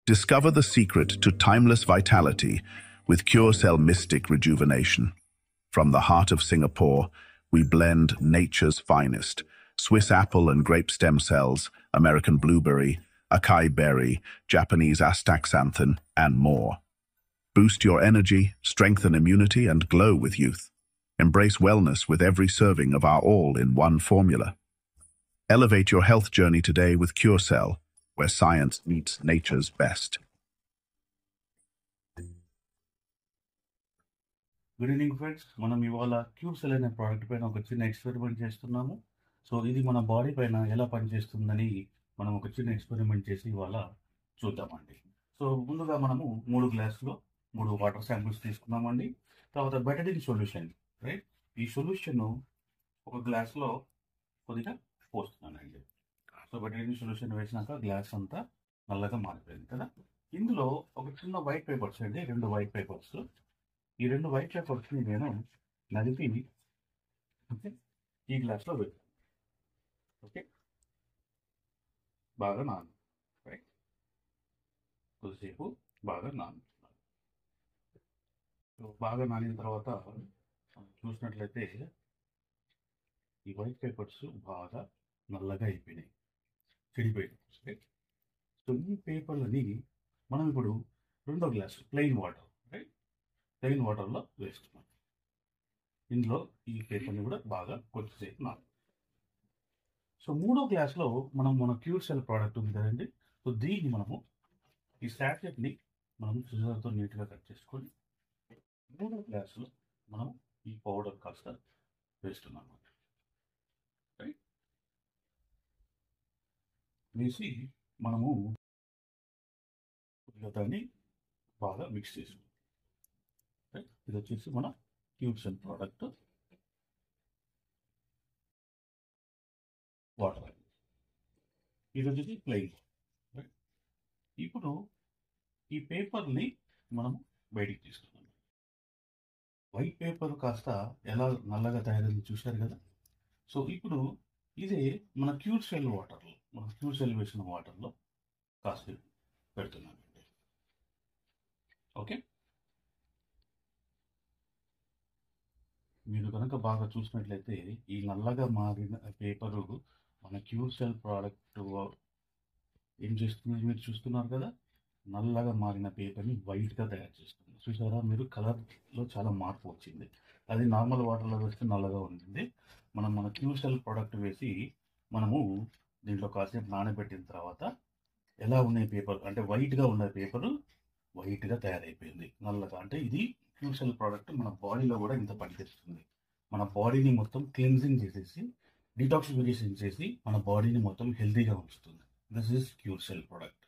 Discover the secret to timeless vitality with CureCell Mystic Rejuvenation. From the heart of Singapore, we blend nature's finest: Swiss apple and grape stem cells, American blueberry, acai berry, Japanese astaxanthin, and more. Boost your energy, strengthen immunity, and glow with youth. Embrace wellness with every serving of our all-in-one formula. Elevate your health journey today with CureCell, where science meets nature's best. Good evening friends. మనం ఇవాళ క్యూర్సెల్ అనే product పైన ఒక చిన్న experiment చేస్తున్నాము. So ఇది మన body పైన ఎలా పనిచేస్తుందని మనం ఒక చిన్న ఎక్స్పెరిమెంట్ చేసి ఇవాళ చూద్దామండి. సో ముందుగా మనము 3 గ్లాసులో 3 వాటర్ శాంపిల్స్ తీసుకున్నామండి. తర్వాత బెటడిన్ సొల్యూషన్, రైట్, ఈ సొల్యూషన్ ఒక గ్లాస్లో కొద్దిగా పోస్తున్నానండి. సో బెటడిన్ సొల్యూషన్ వేసినాక గ్లాస్ అంతా నల్లగా మారిపోయింది కదా. ఇందులో ఒక చిన్న వైట్ పేపర్స్ అండి, 2 వైట్ పేపర్స్. ఈ 2 వైట్ పేపర్స్ని నేను నలిపి ఓకే ఈ గ్లాస్లో పెట్టాను. ఓకే, బాగా నాను, రైట్, కొద్దిసేపు బాగా నాను. బాగా నానిన తర్వాత చూసినట్లయితే ఈ వైట్ పేపర్స్ బాగా నల్లగా అయిపోయినాయి, చెడిపోయినాయి. సో ఈ పేపర్లని మనం ఇప్పుడు 2వ glass plain water, right, plain వాటర్లో వేస్తున్నాం. ఇందులో ఈ పేపర్ని కూడా బాగా కొద్దిసేపు నాను. సో 3వ గ్లాస్లో మన క్యూర్సెల్ ప్రోడక్ట్ ఉంది కదండి. సో దీన్ని మనము ఈ శాచెట్ని మనం సిజర్తో నీట్గా కట్ చేసుకొని 3వ గ్లాసులో మనం ఈ పౌడర్ కాస్త వేస్తున్నాం. రైట్, వేసి మనము దాన్ని బాగా మిక్స్ చేసుకుంటాం. రైట్, ఇది వచ్చేసి మన క్యూర్సెల్ ప్రోడక్ట్ వాటర్. ఇది వచ్చేసి ప్లెయిన్. రైట్, ఇప్పుడు ఈ పేపర్ని మనం బయటికి తీసుకున్నాం. వైట్ పేపర్ కాస్త ఎలా నల్లగా తయారైంది చూశారు కదా. సో ఇప్పుడు ఇదే మన క్యూర్సెల్ వాటర్లో, మన క్యూర్సెల్ వేసిన వాటర్లో కాస్త పెడుతున్నామండి. ఓకే, మీరు కనుక బాగా చూసినట్లయితే ఈ నల్లగా మారిన పేపరు మన క్యూర్సెల్ ప్రోడక్ట్ ఏం చేస్తుంది మీరు చూస్తున్నారు కదా. నల్లగా మారిన పేపర్ని వైట్గా తయారు చేస్తుంది. చూసారా మీరు, కలర్లో చాలా మార్పు వచ్చింది. అది నార్మల్ వాటర్లో వేస్తే నల్లగా ఉంటుంది. మన క్యూర్సెల్ ప్రోడక్ట్ వేసి మనము దీంట్లో కాసేపు నానబెట్టిన తర్వాత ఎలా ఉన్నాయి పేపర్ అంటే వైట్గా ఉన్న పేపరు వైట్గా తయారైపోయింది, నల్లగా. అంటే ఇది క్యూర్సెల్ ప్రోడక్ట్ మన బాడీలో కూడా ఇంత పనిచేస్తుంది. మన బాడీని మొత్తం క్లెన్జింగ్ చేసేసి, డిటాక్సిఫికేషన్ చేసి మన బాడీని మొత్తం హెల్తీగా ఉంచుతుంది. This is క్యూర్సెల్ product.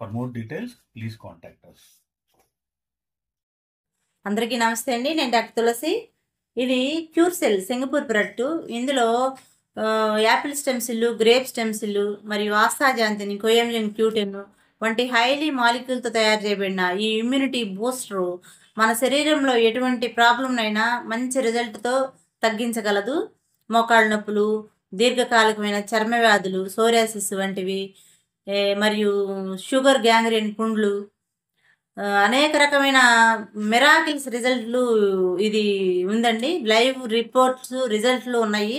For more details please contact us. అందరికీ నమస్తే అండి, నేను డాక్టర్ తులసి. ఇది క్యూర్సెల్ సింగపూర్ ప్రొడక్ట్. ఇందులో Apple stem cell, grape stem cell మరియు ఆస్తాజాంతిని, కోయంజిన్ క్యూటెన్ వంటి హైలీ మాలిక్యూల్తో తయారు చేయబడిన ఈ ఇమ్యూనిటీ బూస్టరు మన శరీరంలో ఎటువంటి ప్రాబ్లంనైనా మంచి రిజల్ట్తో తగ్గించగలదు. మోకాళ్ళ నొప్పులు, దీర్ఘకాలికమైన చర్మ వ్యాధులు, సోరియాసిస్ వంటివి, మరియు షుగర్, గ్యాంగ్రీన్, పుండ్లు, అనేక రకమైన మిరాకిల్స్ రిజల్ట్లు ఇది ఉందండి. లైవ్ రిపోర్ట్స్, రిజల్ట్లు ఉన్నాయి.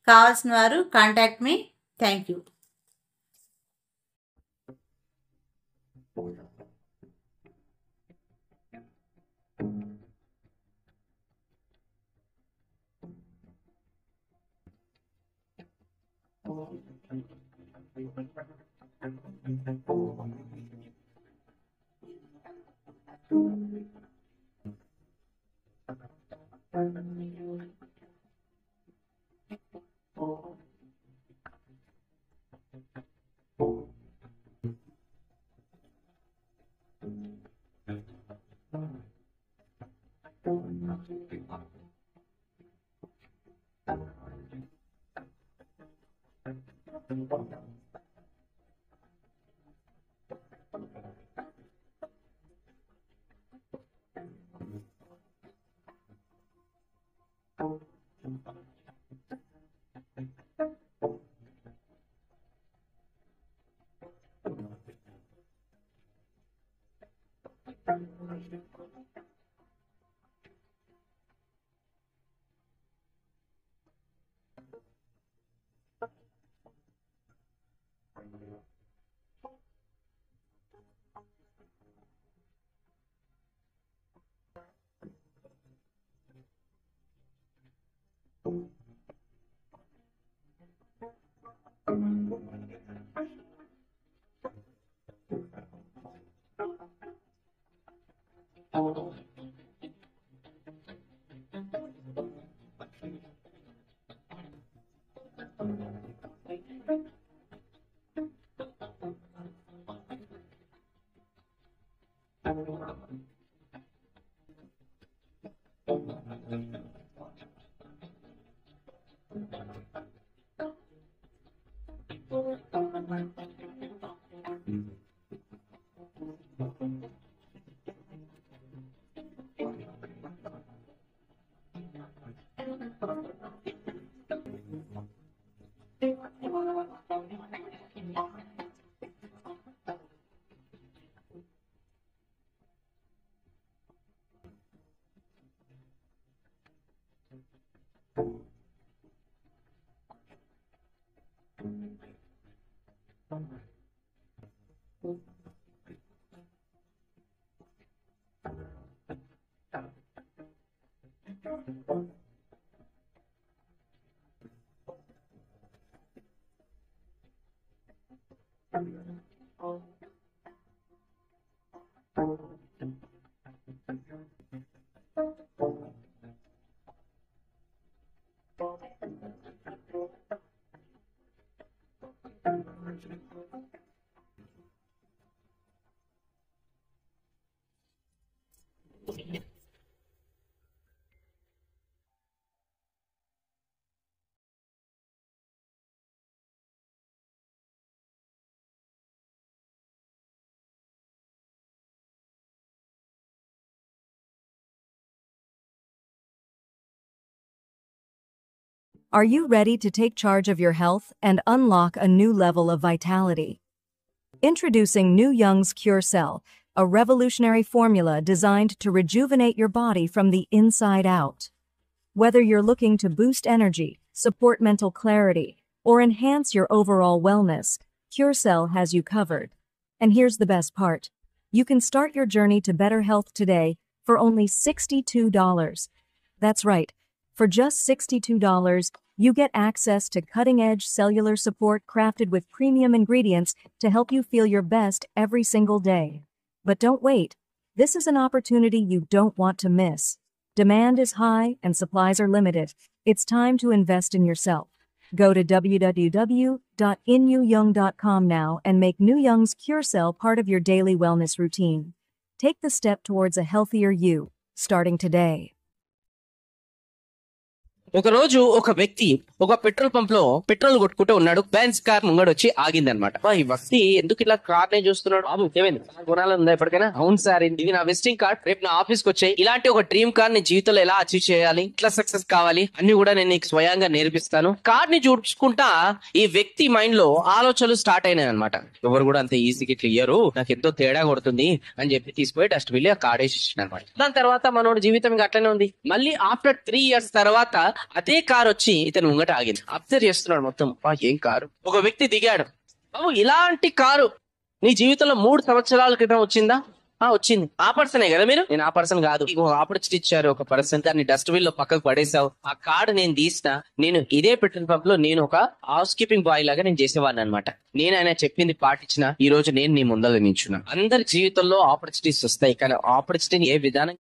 కావాల్సిన వారు contact me. Thank you. Are you ready to take charge of your health and unlock a new level of vitality? Introducing New Young's Cure Cell, a revolutionary formula designed to rejuvenate your body from the inside out. Whether you're looking to boost energy, support mental clarity, or enhance your overall wellness, Cure Cell has you covered. And here's the best part. You can start your journey to better health today for only $62. That's right. For just $62, you get access to cutting-edge cellular support crafted with premium ingredients to help you feel your best every single day. But don't wait. This is an opportunity you don't want to miss. Demand is high and supplies are limited. It's time to invest in yourself. Go to www.inyoung.com now and make New Young's Cure Cell part of your daily wellness routine. Take the step towards a healthier you, starting today. ఒక రోజు ఒక వ్యక్తి ఒక petrol pump లో petrol కొట్టుకుంటూ ఉన్నాడు. Benz car ముంగడు వచ్చి ఆగిందనమాట. ఈ వ్యక్తి ఎందుకు ఇలా కార్ నే చూస్తున్నాడు? బాబు ఏమైంది? కొనాలని ఉందా ఎప్పటికైనా? అవును సార్, ఇది నా విజిటింగ్ కార్డ్. రేపు నా ఆఫీస్ కి వచ్చాయి. ఇలాంటి ఒక డ్రీమ్ కార్ ని జీవితంలో ఎలా అచీవ్ చేయాలి, ఇట్లా సక్సెస్ కావాలి అన్ని కూడా నేను నీకు స్వయంగా నేర్పిస్తాను. కార్ ని చూసుకుంటా ఈ వ్యక్తి మైండ్ లో ఆలోచనలు స్టార్ట్ అయినాయి అనమాట. ఎవరు కూడా అంత ఈజీగా క్లియర్, నాకు ఎంతో తేడా కొడుతుంది అని చెప్పి తీసుకుపోయి డస్ట్ బిల్ ఆ కార్ వేసి అనమాట. దాని తర్వాత మనోడు జీవితం అట్లనే ఉంది. మళ్ళీ ఆఫ్టర్ 3 years తర్వాత అదే కార్ వచ్చి ఇతను ముంగట ఆగింది. అబ్జర్వ్ చేస్తున్నాడు మొత్తం. ఏం కారు? ఒక వ్యక్తి దిగాడు. బాబు ఇలాంటి కారు నీ జీవితంలో 3 సంవత్సరాల క్రితం వచ్చిందా? వచ్చింది. ఆ పర్సనే కదా మీరు? నేను ఆ పర్సన్ కాదు. ఆపర్చునిటీ ఇచ్చారు ఒక పర్సన్, దాన్ని డస్ట్బిన్ లో పక్కకు పడేసావు. ఆ కార్డు నేను తీసిన. నేను ఇదే పెట్రోల్ పంప్ లో నేను ఒక హౌస్ కీపింగ్ బాయ్ లాగా నేను చేసేవాడిని అనమాట. నేను ఆయన చెప్పింది పాటించిన ఈ రోజు నేను నీ ముందర నిల్చున్నా. అందరి జీవితంలో ఆపర్చునిటీస్ వస్తాయి, కానీ ఆపర్చునిటీని ఏ విధానం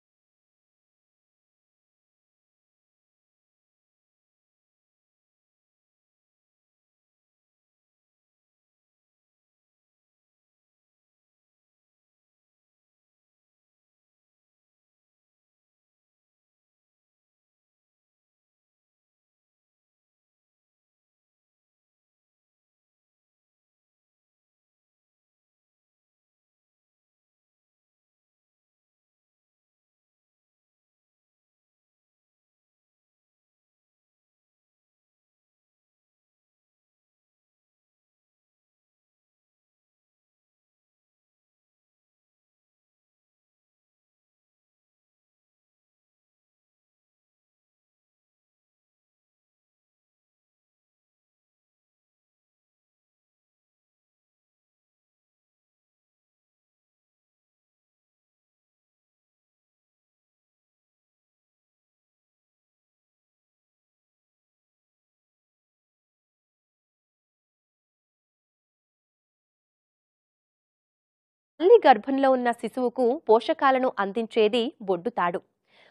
తల్లి గర్భంలో ఉన్న శిశువుకు పోషకాలను అందించేది బొడ్డుతాడు.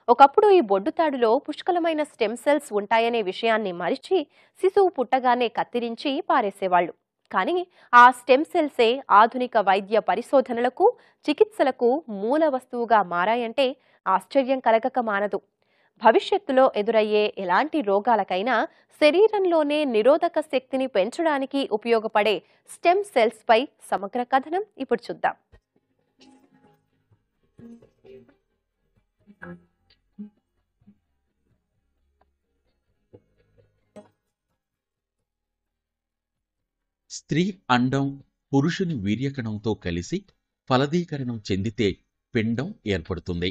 ఒకప్పుడు ఈ బొడ్డుతాడులో పుష్కలమైన స్టెమ్ సెల్స్ ఉంటాయనే విషయాన్ని మరిచి శిశువు పుట్టగానే కత్తిరించి పారేసేవాళ్లు. కానీ ఆ స్టెమ్ సెల్సే ఆధునిక వైద్య పరిశోధనలకు, చికిత్సలకు మూల వస్తువుగా మారాయంటే ఆశ్చర్యం కలగక మానదు. భవిష్యత్తులో ఎదురయ్యే ఎలాంటి రోగాలకైనా శరీరంలోనే నిరోధక శక్తిని పెంచడానికి ఉపయోగపడే స్టెమ్ సెల్స్ పై సమగ్ర కథనం ఇప్పుడు చూద్దాం. స్త్రీ అండం పురుషుని వీర్యకణంతో కలిసి ఫలదీకరణం చెందితే పిండం ఏర్పడుతుంది.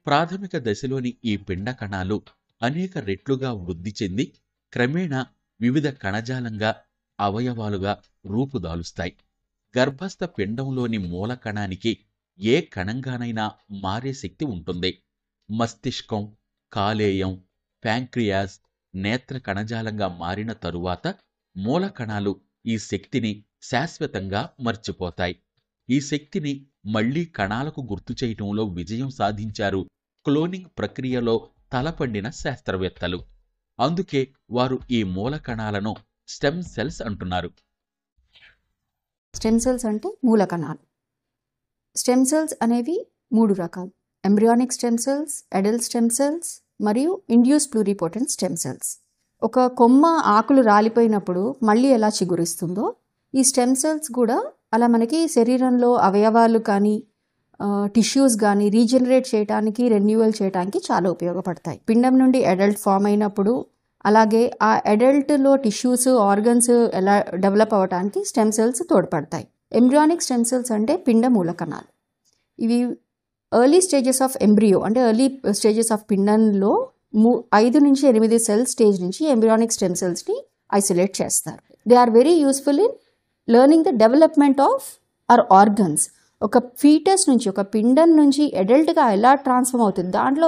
ప్రాథమిక దశలోని ఈ పిండ కణాలు అనేక రెట్లుగా వృద్ధి చెంది క్రమేణా వివిధ కణజాలంగా, అవయవాలుగా రూపుదాలుస్తాయి. గర్భస్థ పిండంలోని మూల కణానికి ఏ కణంగానైనా మారే శక్తి ఉంటుంది. మస్తిష్కం, కాలేయం, ప్యాంక్రియాస్, నేత్ర కణజాలంగా మారిన తరువాత మూల కణాలు ఈ శక్తిని శాశ్వతంగా మర్చిపోతాయి. ఈ శక్తిని మళ్లీ కణాలకు గుర్తు చేయటంలో విజయం సాధించారు క్లోనింగ్ ప్రక్రియలో తలపండిన శాస్త్రవేత్తలు. అందుకే వారు ఈ మూల కణాలను స్టెమ్ సెల్స్ అంటున్నారు. స్టెమ్ సెల్స్ అంటే మూల కణాలు. స్టెమ్ సెల్స్ అనేవి 3 రకాలు: embryonic stem cells, adult stem cells మరియు ఇండ్యూస్ ప్లూరిపోటెంట్ స్టెమ్ సెల్స్. ఒక కొమ్మ ఆకులు రాలిపోయినప్పుడు మళ్ళీ ఎలా చిగురిస్తుందో ఈ స్టెమ్ సెల్స్ కూడా అలా మనకి శరీరంలో అవయవాలు కానీ టిష్యూస్ కానీ రీజనరేట్ చేయడానికి, రెన్యూవల్ చేయడానికి చాలా ఉపయోగపడతాయి. పిండం నుండి అడల్ట్ ఫామ్ అయినప్పుడు, అలాగే ఆ అడల్ట్లో టిష్యూస్, ఆర్గన్స్ ఎలా డెవలప్ అవ్వడానికి స్టెమ్ సెల్స్ తోడ్పడతాయి. ఎంబ్రియానిక్ స్టెమ్ సెల్స్ అంటే పిండ మూలకణాలు. ఇవి ఎర్లీ స్టేజెస్ ఆఫ్ ఎంబ్రియో అంటే ఎర్లీ స్టేజెస్ ఆఫ్ పిండంలో 5 నుంచి 8 సెల్ స్టేజ్ నుంచి ఎంబ్రియానిక్ స్టెమ్ సెల్స్ని ఐసోలేట్ చేస్తారు. They are very useful in learning the development of our organs. ఒక ఫీటస్ నుంచి, ఒక పిండం నుంచి అడల్ట్గా ఎలా ట్రాన్స్ఫార్మ్ అవుతుంది, దాంట్లో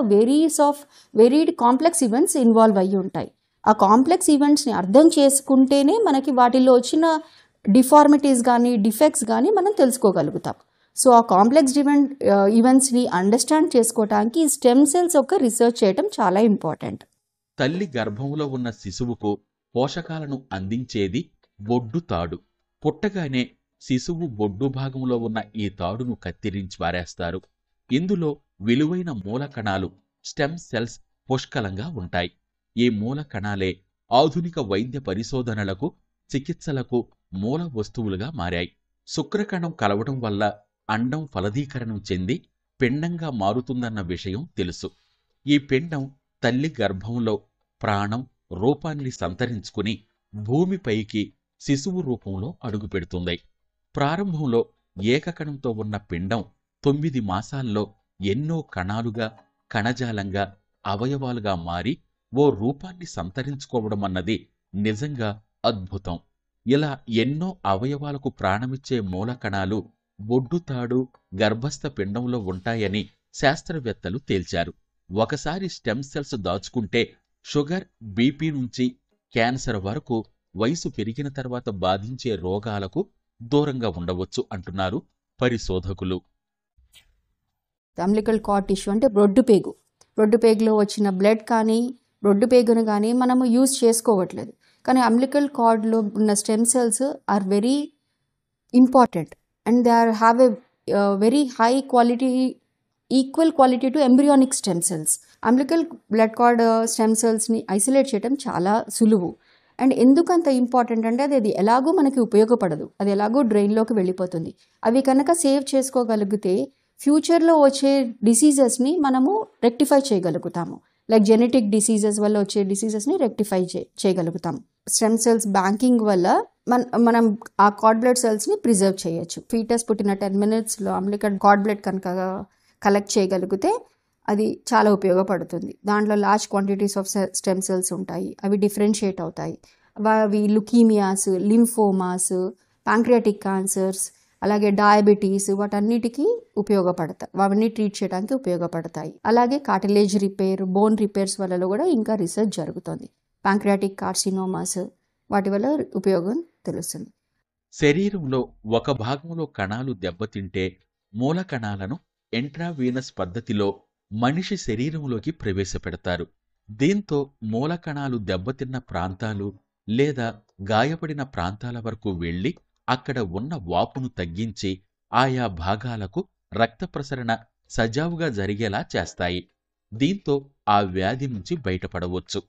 వెరీడ్ కాంప్లెక్స్ ఈవెంట్స్ ఇన్వాల్వ్ అయ్యి ఉంటాయి. ఆ కాంప్లెక్స్ ఈవెంట్స్ని అర్థం చేసుకుంటేనే మనకి వాటిలో వచ్చిన డిఫార్మిటీస్ కానీ, డిఫెక్ట్స్ కానీ మనం తెలుసుకోగలుగుతాం. సో ఆ కాంప్లెక్స్ ఈవెంట్స్ని అండర్స్టాండ్ చేసుకోవడానికి స్టెమ్ సెల్స్ యొక్క రీసెర్చ్ చేయడం చాలా ఇంపార్టెంట్. తల్లి గర్భంలో ఉన్న శిశువుకు పోషకాలను అందించేది బొడ్డు తాడు. పుట్టగానే శిశువు బొడ్డు భాగంలో ఉన్న ఈ తాడును కత్తిరించి పారేస్తారు. ఇందులో విలువైన మూల కణాలు, స్టెమ్ సెల్స్ పుష్కలంగా ఉంటాయి. ఈ మూల కణాలే ఆధునిక వైద్య పరిశోధనలకు, చికిత్సలకు మూల వస్తువులుగా మారాయి. శుక్రకణం కలవడం వల్ల అండం ఫలదీకరణం చెంది పిండంగా మారుతుందన్న విషయం తెలుసు. ఈ పిండం తల్లి గర్భంలో ప్రాణం, రూపాన్ని సంతరించుకుని భూమిపైకి శిశువు రూపంలో అడుగుపెడుతుంది. ప్రారంభంలో ఏకకణంతో ఉన్న పిండం 9 మాసాల్లో ఎన్నో కణాలుగా, కణజాలంగా, అవయవాలుగా మారి ఓ రూపాన్ని సంతరించుకోవడం అన్నది నిజంగా అద్భుతం. ఇలా ఎన్నో అవయవాలకు ప్రాణమిచ్చే మూల కణాలు బొడ్డుతాడు, గర్భస్థ పిండంలో ఉంటాయని శాస్త్రవేత్తలు తేల్చారు. ఒకసారి స్టెమ్ సెల్స్ దాచుకుంటే షుగర్, బీపీ నుంచి క్యాన్సర్ వరకు వయసు పెరిగిన తర్వాత బాధించే రోగాలకు దూరంగా ఉండవచ్చు అంటున్నారు పరిశోధకులు. అంబ్లికల్ కార్డ్ టిష్యూ అంటే బ్రొడ్డుపేగులో వచ్చిన బ్లడ్ కానీ, బ్రొడ్డుపేగును కానీ మనము యూజ్ చేసుకోవట్లేదు. కానీ అంబ్లికల్ కార్డ్లో ఉన్న stem cells are very important and they have a very high quality, equal quality to embryonic stem cells. Umbilical blood cord stem సెల్స్ని ఐసోలేట్ చేయడం చాలా సులువు. అండ్ ఎందుకంత ఇంపార్టెంట్ అంటే అది ఎలాగో మనకి ఉపయోగపడదు, అది ఎలాగో డ్రైన్లోకి వెళ్ళిపోతుంది. అవి కనుక సేవ్ చేసుకోగలిగితే ఫ్యూచర్లో వచ్చే డిసీజెస్ని మనము రెక్టిఫై చేయగలుగుతాము. లైక్ జెనెటిక్ డిసీజెస్ వల్ల వచ్చే డిసీజెస్ని రెక్టిఫై చేయగలుగుతాం. స్టెమ్ సెల్స్ బ్యాంకింగ్ వల్ల మనం ఆ కార్డ్ బ్లడ్ సెల్స్ని ప్రిజర్వ్ చేయొచ్చు. ఫీటస్ పుట్టిన 10 minutesలో అంబ్లికల్ కార్డ్ బ్లడ్ కనుక కలెక్ట్ చేయగలిగితే అది చాలా ఉపయోగపడుతుంది. దాంట్లో large quantities of stem cells ఉంటాయి. అవి డిఫరెన్షియేట్ అవుతాయి. అవి లుకీమియాస్, లింఫోమాస్, ప్యాంక్రియాటిక్ క్యాన్సర్స్, అలాగే డయాబెటీస్, వాటన్నిటికీ ఉపయోగపడతాయి. అవన్నీ ట్రీట్ చేయడానికి ఉపయోగపడతాయి. అలాగే కార్టిలేజ్ రిపేర్, బోన్ రిపేర్స్ వల్ల కూడా ఇంకా రీసెర్చ్ జరుగుతుంది. ప్యాంక్రియాటిక్ కార్సినోమాస్, వాటి వల్ల ఉపయోగం తెలుస్తుంది. శరీరంలో ఒక భాగంలో కణాలు దెబ్బతింటే మూలకణాలను ఎంట్రావీనస్ పద్ధతిలో మనిషి శరీరంలోకి ప్రవేశపెడతారు. దీంతో మూలకణాలు దెబ్బతిన్న ప్రాంతాలు లేదా గాయపడిన ప్రాంతాల వరకు వెళ్లి అక్కడ ఉన్న వాపును తగ్గించి ఆయా భాగాలకు రక్త ప్రసరణ సజావుగా జరిగేలా చేస్తాయి. దీంతో ఆ వ్యాధి నుంచి బయటపడవచ్చు.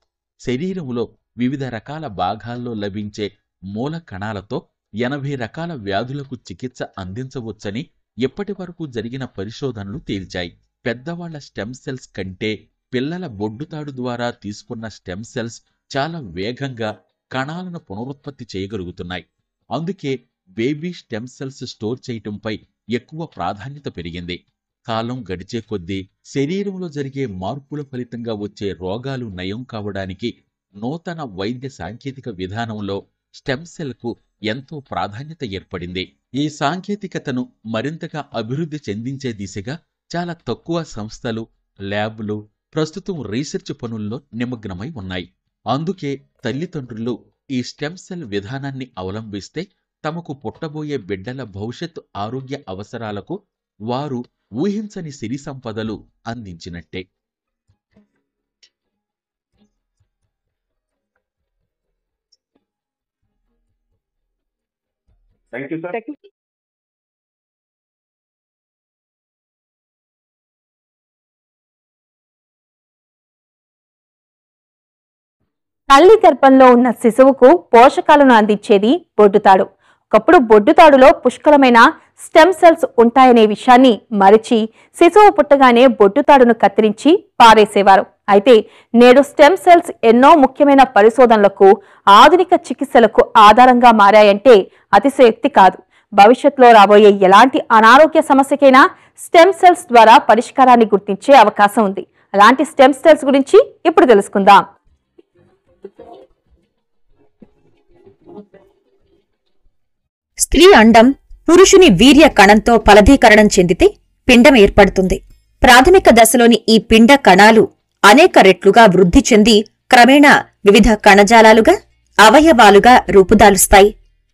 శరీరంలో వివిధ రకాల భాగాల్లో లభించే మూల కణాలతో 80 రకాల వ్యాధులకు చికిత్స అందించవచ్చని ఇప్పటి వరకు జరిగిన పరిశోధనలు తేల్చాయి. పెద్దవాళ్ల స్టెమ్ సెల్స్ కంటే పిల్లల బొడ్డుతాడు ద్వారా తీసుకున్న స్టెమ్ సెల్స్ చాలా వేగంగా కణాలను పునరుత్పత్తి చేయగలుగుతున్నాయి. అందుకే బేబీ స్టెమ్ సెల్స్ స్టోర్ చేయటంపై ఎక్కువ ప్రాధాన్యత పెరిగింది. కాలం గడిచే కొద్దీ శరీరంలో జరిగే మార్పుల ఫలితంగా వచ్చే రోగాలు నయం కావడానికి నూతన వైద్య సాంకేతిక విధానంలో స్టెమ్ సెల్కు ఎంతో ప్రాధాన్యత ఏర్పడింది. ఈ సాంకేతికతను మరింతగా అభివృద్ధి చెందించే దిశగా చాలా తక్కువ సంస్థలు, ల్యాబ్లు ప్రస్తుతం రీసెర్చ్ పనుల్లో నిమగ్నమై ఉన్నాయి. అందుకే తల్లిదండ్రులు ఈ స్టెమ్ సెల్ విధానాన్ని అవలంబిస్తే తమకు పుట్టబోయే బిడ్డల భవిష్యత్తు ఆరోగ్య అవసరాలకు వారు ఊహించని సిరి సంపదలు అందించినట్టే. Thank you sir. తల్లి గర్భంలో ఉన్న శిశువుకు పోషకాలను అందించేది బొడ్డుతాడు. ఒకప్పుడు బొడ్డుతాడులో పుష్కలమైన స్టెమ్ సెల్స్ ఉంటాయనే విషయాన్ని మరిచి శిశువు పుట్టగానే బొడ్డుతాడును కత్తిరించి పారేసేవారు. అయితే నేడు స్టెమ్ సెల్స్ ఎన్నో ముఖ్యమైన పరిశోధనలకు, ఆధునిక చికిత్సలకు ఆధారంగా మారాయంటే అతిశయోక్తి కాదు. భవిష్యత్తులో రాబోయే ఎలాంటి అనారోగ్య సమస్యకైనా స్టెమ్ సెల్స్ ద్వారా పరిష్కారాన్ని గుర్తించే అవకాశం ఉంది. అలాంటి స్టెమ్ సెల్స్ గురించి ఇప్పుడు తెలుసుకుందాం. స్త్రీ అండం పురుషుని వీర్య కణంతో ఫలదీకరణం చెందితే పిండం ఏర్పడుతుంది. ప్రాథమిక దశలోని ఈ పిండ కణాలు అనేక రెట్లుగా వృద్ధి చెంది క్రమేణా వివిధ కణజాలాలుగా, అవయవాలుగా రూపుదాలుస్తాయి.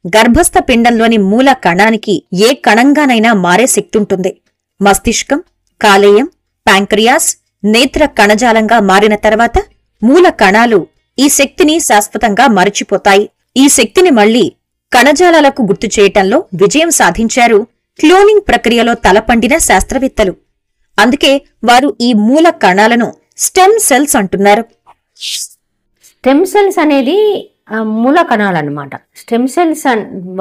గర్భస్థ పిండంలోని మూల కణానికి ఏ కణంగానైనా మారే శక్తుంటుంది. మస్తిష్కం, కాలేయం, ప్యాంక్రియాస్, నేత్ర కణజాలంగా మారిన తర్వాత మూల కణాలు ఈ శక్తిని శాశ్వతంగా మరచిపోతాయి. ఈ శక్తిని మళ్లీ కణజాలాలకు గుర్తు చేయటంలో విజయం సాధించారు క్లోనింగ్ ప్రక్రియలో తలపండిన శాస్త్రవేత్తలు. అందుకే వారు ఈ మూల కణాలను స్టెమ్ సెల్స్ అంటున్నారు. స్టెమ్ సెల్స్ అనేది మూల కణాలు అన్నమాట. స్టెమ్ సెల్స్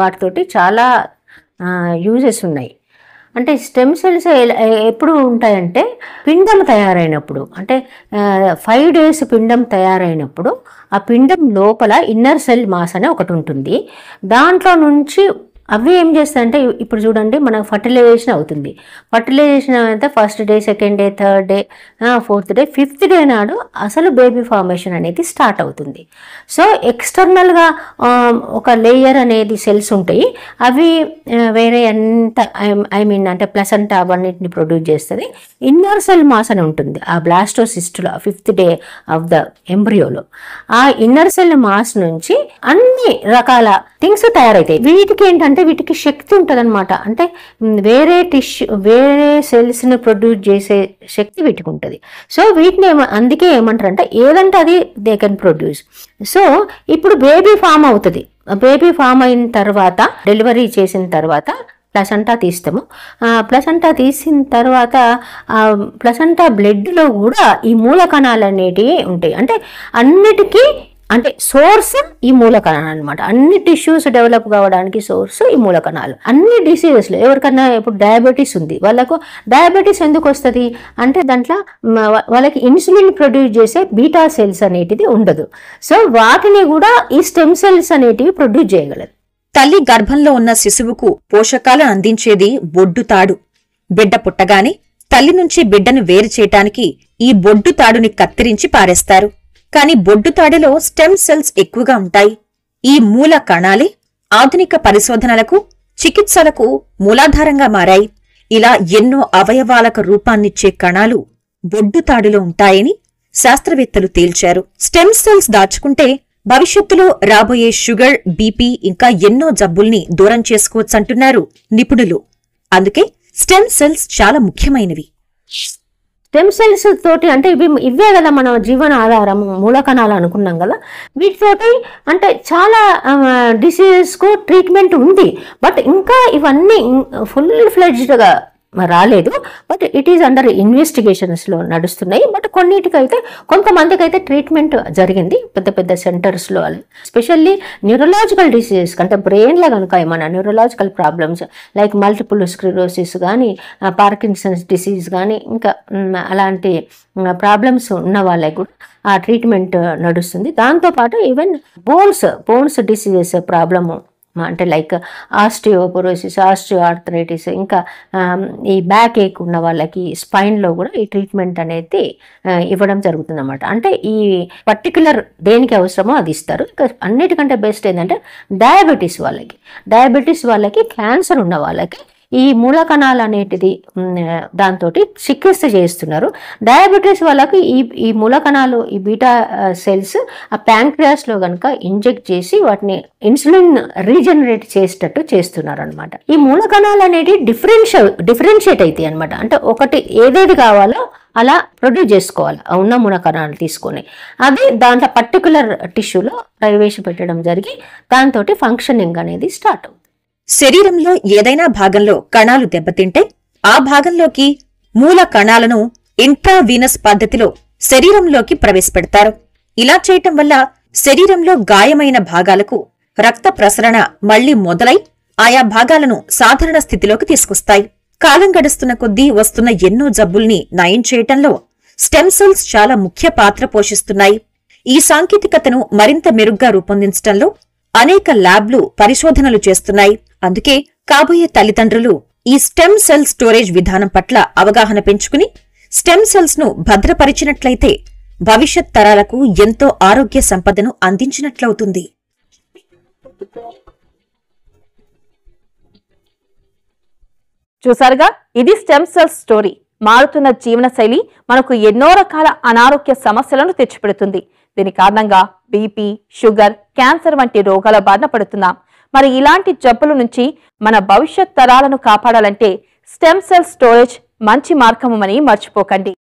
వాటితోటి చాలా యూజెస్ ఉన్నాయి. అంటే స్టెమ్ సెల్స్ ఎప్పుడు ఉంటాయంటే పిండం తయారైనప్పుడు, అంటే 5 days పిండం తయారైనప్పుడు ఆ పిండం లోపల ఇన్నర్ సెల్ మాస్ అనే ఒకటి ఉంటుంది. దాంట్లో నుంచి అవి ఏం చేస్తాయంటే, ఇప్పుడు చూడండి మనకు ఫర్టిలైజేషన్ అవుతుంది. ఫర్టిలైజేషన్ అయితే first day, second day, third day, fourth day, 5th day నాడు అసలు బేబీ ఫార్మేషన్ అనేది స్టార్ట్ అవుతుంది. సో ఎక్స్టర్నల్గా ఒక లేయర్ అనేది సెల్స్ ఉంటాయి. అవి వేరే ఎంత అంటే ప్లసెంటా అవన్నిటిని ప్రొడ్యూస్ చేస్తుంది. ఇన్నర్ సెల్ మాస్ అని ఉంటుంది ఆ బ్లాస్టోసిస్ట్లో 5th డే ఆఫ్ ద ఎంబ్రియోలో. ఆ ఇన్నర్ సెల్ మాస్ నుంచి అన్ని రకాల థింగ్స్ తయారవుతాయి. వీటికి ఏంటంటే వీటికి శక్తి ఉంటుంది అనమాట. అంటే వేరే వేరే సెల్స్ని ప్రొడ్యూస్ చేసే శక్తి వీటికి ఉంటుంది. సో వీటిని అందుకే ఏమంటారంటే ఏదంటే అది దే కెన్ ప్రొడ్యూస్. సో ఇప్పుడు బేబీ ఫామ్ అవుతుంది. బేబీ ఫామ్ అయిన తర్వాత డెలివరీ చేసిన తర్వాత ప్లసెంటా తీస్తాము. ప్లసెంటా తీసిన తర్వాత ప్లసెంటా బ్లడ్లో కూడా ఈ మూల కణాలు అనేటివి ఉంటాయి. అంటే అన్నిటికీ అంటే సోర్స్ ఈ మూల కణాలు అనమాట. అన్ని టిష్యూస్ డెవలప్ కావడానికి సోర్స్ ఈ మూల కణాలు. అన్ని డిసీజెస్లో ఎవరికన్నా ఇప్పుడు డయాబెటీస్ ఉంది, వాళ్ళకు డయాబెటీస్ ఎందుకు వస్తుంది అంటే దాంట్లో వాళ్ళకి ఇన్సులిన్ ప్రొడ్యూస్ చేసే బీటా సెల్స్ అనేటిది ఉండదు. సో వాటిని కూడా ఈ స్టెమ్ సెల్స్ అనేటివి ప్రొడ్యూస్ చేయగలదు. తల్లి గర్భంలో ఉన్న శిశువుకు పోషకాలను అందించేది బొడ్డుతాడు. బిడ్డ పుట్టగానే తల్లి నుంచి బిడ్డను వేరు చేయటానికి ఈ బొడ్డుతాడుని కత్తిరించి పారేస్తారు. కాని బొడ్డుతాడులో స్టెమ్ సెల్స్ ఎక్కువగా ఉంటాయి. ఈ మూల కణాలే ఆధునిక పరిశోధనలకు, చికిత్సలకు మూలాధారంగా మారాయి. ఇలా ఎన్నో అవయవాలకు రూపాన్నిచ్చే కణాలు బొడ్డుతాడులో ఉంటాయని శాస్త్రవేత్తలు తేల్చారు. స్టెమ్ సెల్స్ దాచుకుంటే భవిష్యత్తులో రాబోయే షుగర్, బీపీ ఇంకా ఎన్నో జబ్బుల్ని దూరం చేసుకోవచ్చంటున్నారు నిపుణులు. అందుకే స్టెమ్ సెల్స్ చాలా ముఖ్యమైనవి. స్టెమ్ సెల్స్ తోటి అంటే ఇవే కదా మన జీవన ఆధారం, మూల కణాలు అనుకున్నాం కదా. వీటితోటి అంటే చాలా డిసీజెస్కు ట్రీట్మెంట్ ఉంది. బట్ ఇంకా ఇవన్నీ ఫుల్ ఫ్లెడ్జ్డ్గా రాలేదు. బట్ ఇట్ ఈస్ అండర్ ఇన్వెస్టిగేషన్స్లో నడుస్తున్నాయి. బట్ కొన్నిటికైతే కొంతమందికి అయితే ట్రీట్మెంట్ జరిగింది పెద్ద పెద్ద సెంటర్స్లో. ఎస్పెషల్లీ న్యూరలాజికల్ డిసీజెస్ అంటే బ్రెయిన్లో కనుక ఏమైనా neurological problems like multiple sclerosis కానీ, పార్కిన్సన్స్ డిసీజ్ కానీ, ఇంకా అలాంటి ప్రాబ్లమ్స్ ఉన్న వాళ్ళకి కూడా ఆ ట్రీట్మెంట్ నడుస్తుంది. దాంతోపాటు ఈవెన్ బోన్స్ డిసీజెస్ ప్రాబ్లము అంటే లైక్ ఆస్టియోపోరోసిస్, ఆస్టియోఆర్థరైటిస్, ఇంకా ఈ బ్యాక్ ఏక్ ఉన్న వాళ్ళకి స్పైన్లో కూడా ఈ ట్రీట్మెంట్ అనేది ఇవ్వడం జరుగుతుంది అన్నమాట. అంటే ఈ పర్టికులర్ దేనికి అవసరమో అది ఇస్తారు. ఇంకా అన్నిటికంటే బెస్ట్ ఏంటంటే డయాబెటీస్ వాళ్ళకి, క్యాన్సర్ ఉన్న వాళ్ళకి ఈ మూల కణాలు అనేటిది దాంతో చికిత్స చేస్తున్నారు. డయాబెటీస్ వాళ్ళకి ఈ మూల కణాలు, ఈ బీటా సెల్స్ ఆ ప్యాంక్రియాస్లో కనుక ఇంజెక్ట్ చేసి వాటిని ఇన్సులిన్ రీజనరేట్ చేసేటట్టు చేస్తున్నారు అనమాట. ఈ మూల కణాలు అనేవి డిఫరెన్షియేట్ అవుతాయి అనమాట. అంటే ఒకటి ఏదేది కావాలో అలా ప్రొడ్యూస్ చేసుకోవాలి ఉన్న మూల కణాలు తీసుకొని, అది దాంట్లో పర్టికులర్ టిష్యూలో ప్రవేశపెట్టడం జరిగి దాంతో ఫంక్షనింగ్ అనేది స్టార్ట్ అవుతుంది. శరీరంలో ఏదైనా భాగంలో కణాలు దెబ్బతింటే ఆ భాగంలోకి మూల కణాలను ఇంట్రావీనస్ పద్ధతిలో శరీరంలోకి ప్రవేశపెడతారు. ఇలా చేయటం వల్ల శరీరంలో గాయమైన భాగాలకు రక్త ప్రసరణ మళ్లీ మొదలై ఆయా భాగాలను సాధారణ స్థితిలోకి తీసుకొస్తాయి. కాలం గడుస్తున్న కొద్దీ వస్తున్న ఎన్నో జబ్బుల్ని నయం చేయటంలో స్టెమ్ సెల్స్ చాలా ముఖ్య పాత్ర పోషిస్తున్నాయి. ఈ సాంకేతికతను మరింత మెరుగ్గా రూపొందించడంలో అనేక ల్యాబ్లు పరిశోధనలు చేస్తున్నాయి. అందుకే కాబోయే తల్లిదండ్రులు ఈ స్టెమ్ సెల్ స్టోరేజ్ విధానం పట్ల అవగాహన పెంచుకుని స్టెమ్ సెల్స్ ను భద్రపరిచినట్లయితే భవిష్యత్ తరాలకు ఎంతో ఆరోగ్య సంపదను అందించినట్లవుతుంది. చూసారుగా, ఇది స్టెమ్ సెల్స్ స్టోరీ. మారుతున్న జీవనశైలి మనకు ఎన్నో రకాల అనారోగ్య సమస్యలను తెచ్చిపెడుతుంది. దీని కారణంగా బీపీ, షుగర్, క్యాన్సర్ వంటి రోగాల బారిన పడుతున్నాం. మరి ఇలాంటి జబ్బుల నుంచి మన భవిష్యత్ తరాలను కాపాడాలంటే స్టెమ్ సెల్ స్టోరేజ్ మంచి మార్గమని మర్చిపోకండి.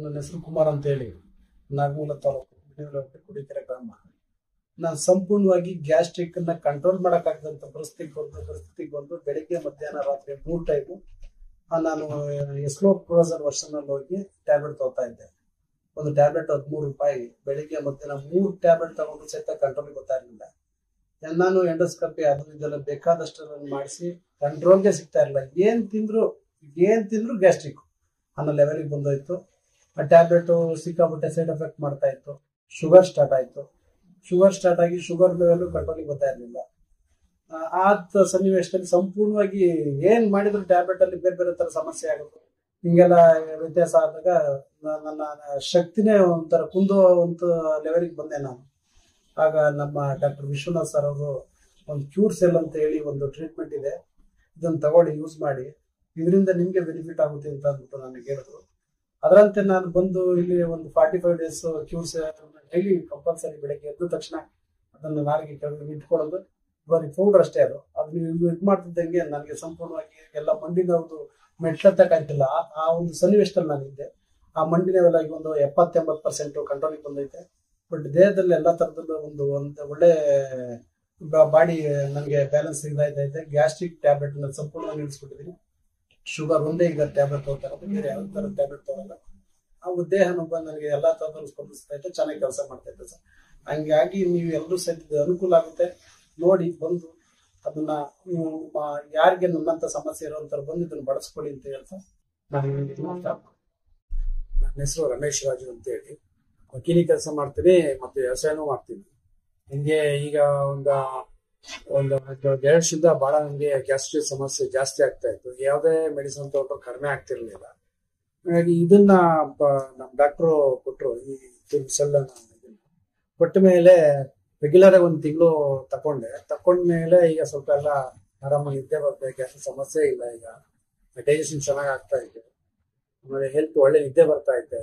ನನ್ನ ಹೆಸರು ಕುಮಾರ್ ಅಂತ ಹೇಳಿ, ನಾಗಮೂಲ ತಾಲೂಕು ಕುಡಿಕೆರೆ ಗ್ರಾಮ. ನಾನು ಸಂಪೂರ್ಣವಾಗಿ ಗ್ಯಾಸ್ಟ್ರಿಕ್ ಅನ್ನ ಕಂಟ್ರೋಲ್ ಮಾಡಕ್ಕಾಗದಂತ ಪರಿಸ್ಥಿತಿಗೆ ಬಂದು ಬೆಳಿಗ್ಗೆ ಮಧ್ಯಾಹ್ನ ರಾತ್ರಿ 3 ಟೈಮು ನಾನು ಎಸ್ಲೋಪ್ರೋಜನ್ ವರ್ಷನ್ ಅಲ್ಲಿ ಹೋಗಿ ಟ್ಯಾಬ್ಲೆಟ್ ತಗೋತಾ ಇದ್ದೆ. ಒಂದು ಟ್ಯಾಬ್ಲೆಟ್ 13 ರೂಪಾಯಿ. ಬೆಳಿಗ್ಗೆ ಮಧ್ಯಾಹ್ನ 3 ಟ್ಯಾಬ್ಲೆಟ್ ತಗೊಂಡು ಸಹಿತ ಕಂಟ್ರೋಲ್ ಗೊತ್ತಾ ಇರಲಿಲ್ಲ. ನಾನು ಎಂಡೋಸ್ಕೋಪಿ ಅದು ಇದೆಲ್ಲ ಬೇಕಾದಷ್ಟು ಮಾಡಿಸಿ ಕಂಟ್ರೋಲ್ಗೆ ಸಿಗ್ತಾ ಇರಲಿಲ್ಲ. ಏನ್ ತಿಂದ್ರು ಗ್ಯಾಸ್ಟ್ರಿಕ್ ಅನ್ನೋ ಲೆವೆಲ್ಗೆ ಬಂದೋಯ್ತು. ಆ ಟ್ಯಾಬ್ಲೆಟ್ ಸಿಕ್ಕಾಬಿಟ್ಟೆ ಸೈಡ್ ಎಫೆಕ್ಟ್ ಮಾಡ್ತಾ ಇತ್ತು. ಶುಗರ್ ಸ್ಟಾರ್ಟ್ ಆಯ್ತು. ಶುಗರ್ ಸ್ಟಾರ್ಟ್ ಆಗಿ ಶುಗರ್ ಲೆವೆಲ್ ಕಂಟ್ರೋಲಿಗೆ ಗೊತ್ತಾ ಇರಲಿಲ್ಲ. ಆ ಸನ್ನಿವೇಶದಲ್ಲಿ ಸಂಪೂರ್ಣವಾಗಿ ಏನ್ ಮಾಡಿದ್ರು ಟ್ಯಾಬ್ಲೆಟ್ ಅಲ್ಲಿ ಬೇರೆ ಬೇರೆ ತರ ಸಮಸ್ಯೆ ಆಗುತ್ತೆ. ಹಿಂಗೆಲ್ಲ ವ್ಯತ್ಯಾಸ ಆದಾಗ ನನ್ನ ಶಕ್ತಿನೇ ಒಂಥರ ಕುಂದುವಂತ ಲೆವೆಲ್ಗೆ ಬಂದೆ ನಾನು. ಆಗ ನಮ್ಮ ಡಾಕ್ಟರ್ ವಿಶ್ವನಾಥ್ ಸರ್ ಅವರು ಒಂದು ಕ್ಯೂರ್ ಸೆಲ್ ಅಂತ ಹೇಳಿ ಒಂದು ಟ್ರೀಟ್ಮೆಂಟ್ ಇದೆ, ಇದನ್ನ ತಗೊಳ್ಳಿ, ಯೂಸ್ ಮಾಡಿ, ಇದರಿಂದ ನಿಮ್ಗೆ ಬೆನಿಫಿಟ್ ಆಗುತ್ತೆ ಅಂತ ಅಂದ್ಬಿಟ್ಟು ನನಗೆ ಹೇಳಿದ್ರು. ಅದರಂತೆ ನಾನು ಬಂದು ಇಲ್ಲಿ ಒಂದು 45 ಡೇಸ್ ಕ್ಯೂರ್ಸ್ ಡೈಲಿ ಕಂಪಲ್ಸರಿ ಬೆಳಗ್ಗೆ ಎದ್ದ ತಕ್ಷಣ ಅದನ್ನು ನಾಲಿಗೆ ಕೆಳಗೆ ಇಟ್ಕೊಳ್ಳೋದು. ಬರೀ ಪೌಡರ್ ಅಷ್ಟೇ ಅದು ನೀವು ಇದು ಮಾಡ್ತಿದ್ದಂಗೆ ನನಗೆ ಸಂಪೂರ್ಣವಾಗಿ ಎಲ್ಲ ಮಂಡಿ ನೋವು ಮೆಟ್ಲತ್ತಕ್ಕಾಗ್ತಿಲ್ಲ. ಆ ಒಂದು ಸನ್ನಿವೇಶದಲ್ಲಿ ನಾನಿದ್ದೆ. ಆ ಮಂಡಿ ನೋವೆಲ್ಲ ಈಗ ಒಂದು 70-80% ಕಂಟ್ರೋಲಿಗೆ ಬಂದೈತೆ. ಬಟ್ ದೇಹದಲ್ಲಿ ಎಲ್ಲ ತರದಲ್ಲೂ ಒಂದು ಒಳ್ಳೆ ಬಾಡಿ ನನಗೆ ಬ್ಯಾಲೆನ್ಸ್ ಇದಾಯ್ತೈತೆ. ಗ್ಯಾಸ್ಟ್ರಿಕ್ ಟ್ಯಾಬ್ಲೆಟ್ ಸಂಪೂರ್ಣವಾಗಿ ನಿಲ್ಲಿಸ್ಬಿಟ್ಟಿದ್ದೀನಿ. ಶುಗರ್ ಒಂದೇ ಈಗ ಟ್ಯಾಬ್ಲೆಟ್ ತಗೋತಾರೆ, ಬೇರೆ ಯಾವ ತರ ಟ್ಯಾಬ್ಲೆಟ್ ತಗೋಲ್ಲ. ಆ ದೇಹ ನನಗೆ ಎಲ್ಲಾ ತರದಲ್ಲೂ ಸ್ಪಂದಿಸ್ತಾ ಇತ್ತು, ಚೆನ್ನಾಗಿ ಕೆಲಸ ಮಾಡ್ತಾ ಇತ್ತು ಸರ್. ಹಂಗಾಗಿ ನೀವು ಎಲ್ಲರೂ ಸಹಿತ ಅನುಕೂಲ ಆಗುತ್ತೆ, ನೋಡಿ ಬಂದು ಅದನ್ನ ಯಾರಿಗೆ ನನ್ನಂತ ಸಮಸ್ಯೆ ಇರೋಂತ ಬಂದು ಇದನ್ನ ಬಳಸ್ಕೊಳ್ಳಿ ಅಂತ ಹೇಳ್ತಾ ನನ್ನ ಹೆಸರು ರಮೇಶ್ ರಾಜು ಅಂತ ಹೇಳಿ, ವಕೀಲಿ ಕೆಲಸ ಮಾಡ್ತೀನಿ ಮತ್ತೆ ವ್ಯವಸಾಯನೂ ಮಾಡ್ತೀನಿ. ಹಿಂಗೆ ಈಗ ಒಂದು ಒಂದು 2 ವರ್ಷದಿಂದ ಬಹಳ ನನಗೆ ಗ್ಯಾಸ್ಟ್ರಿಕ್ ಸಮಸ್ಯೆ ಜಾಸ್ತಿ ಆಗ್ತಾ ಇತ್ತು. ಯಾವುದೇ ಮೆಡಿಸಿನ್ ತಗೊಂಡ್ರು ಕಡಿಮೆ ಆಗ್ತಿರ್ಲಿಲ್ಲ. ಹಾಗಾಗಿ ಇದನ್ನ ನಮ್ಮ ಡಾಕ್ಟ್ರು ಕೊಟ್ಟರು. ಈ ಸೆಲ್ ಕೊಟ್ಟ ಮೇಲೆ ರೆಗ್ಯುಲರ್ ಆಗಿ 1 ತಿಂಗಳು ತಕೊಂಡ್ಮೇಲೆ ಈಗ ಸ್ವಲ್ಪ ಎಲ್ಲ ಆರಾಮಾಗಿ ನಿದ್ದೆ ಬರುತ್ತೆ, ಗ್ಯಾಸ್ಟ್ರಿಕ್ ಸಮಸ್ಯೆ ಇಲ್ಲ. ಈಗ ಡೈಜೆಷನ್ ಚೆನ್ನಾಗಿ ಆಗ್ತಾ ಇದೆ, ಆಮೇಲೆ ಹೆಲ್ತ್ ಒಳ್ಳೆ ನಿದ್ದೆ ಬರ್ತಾ ಇದೆ,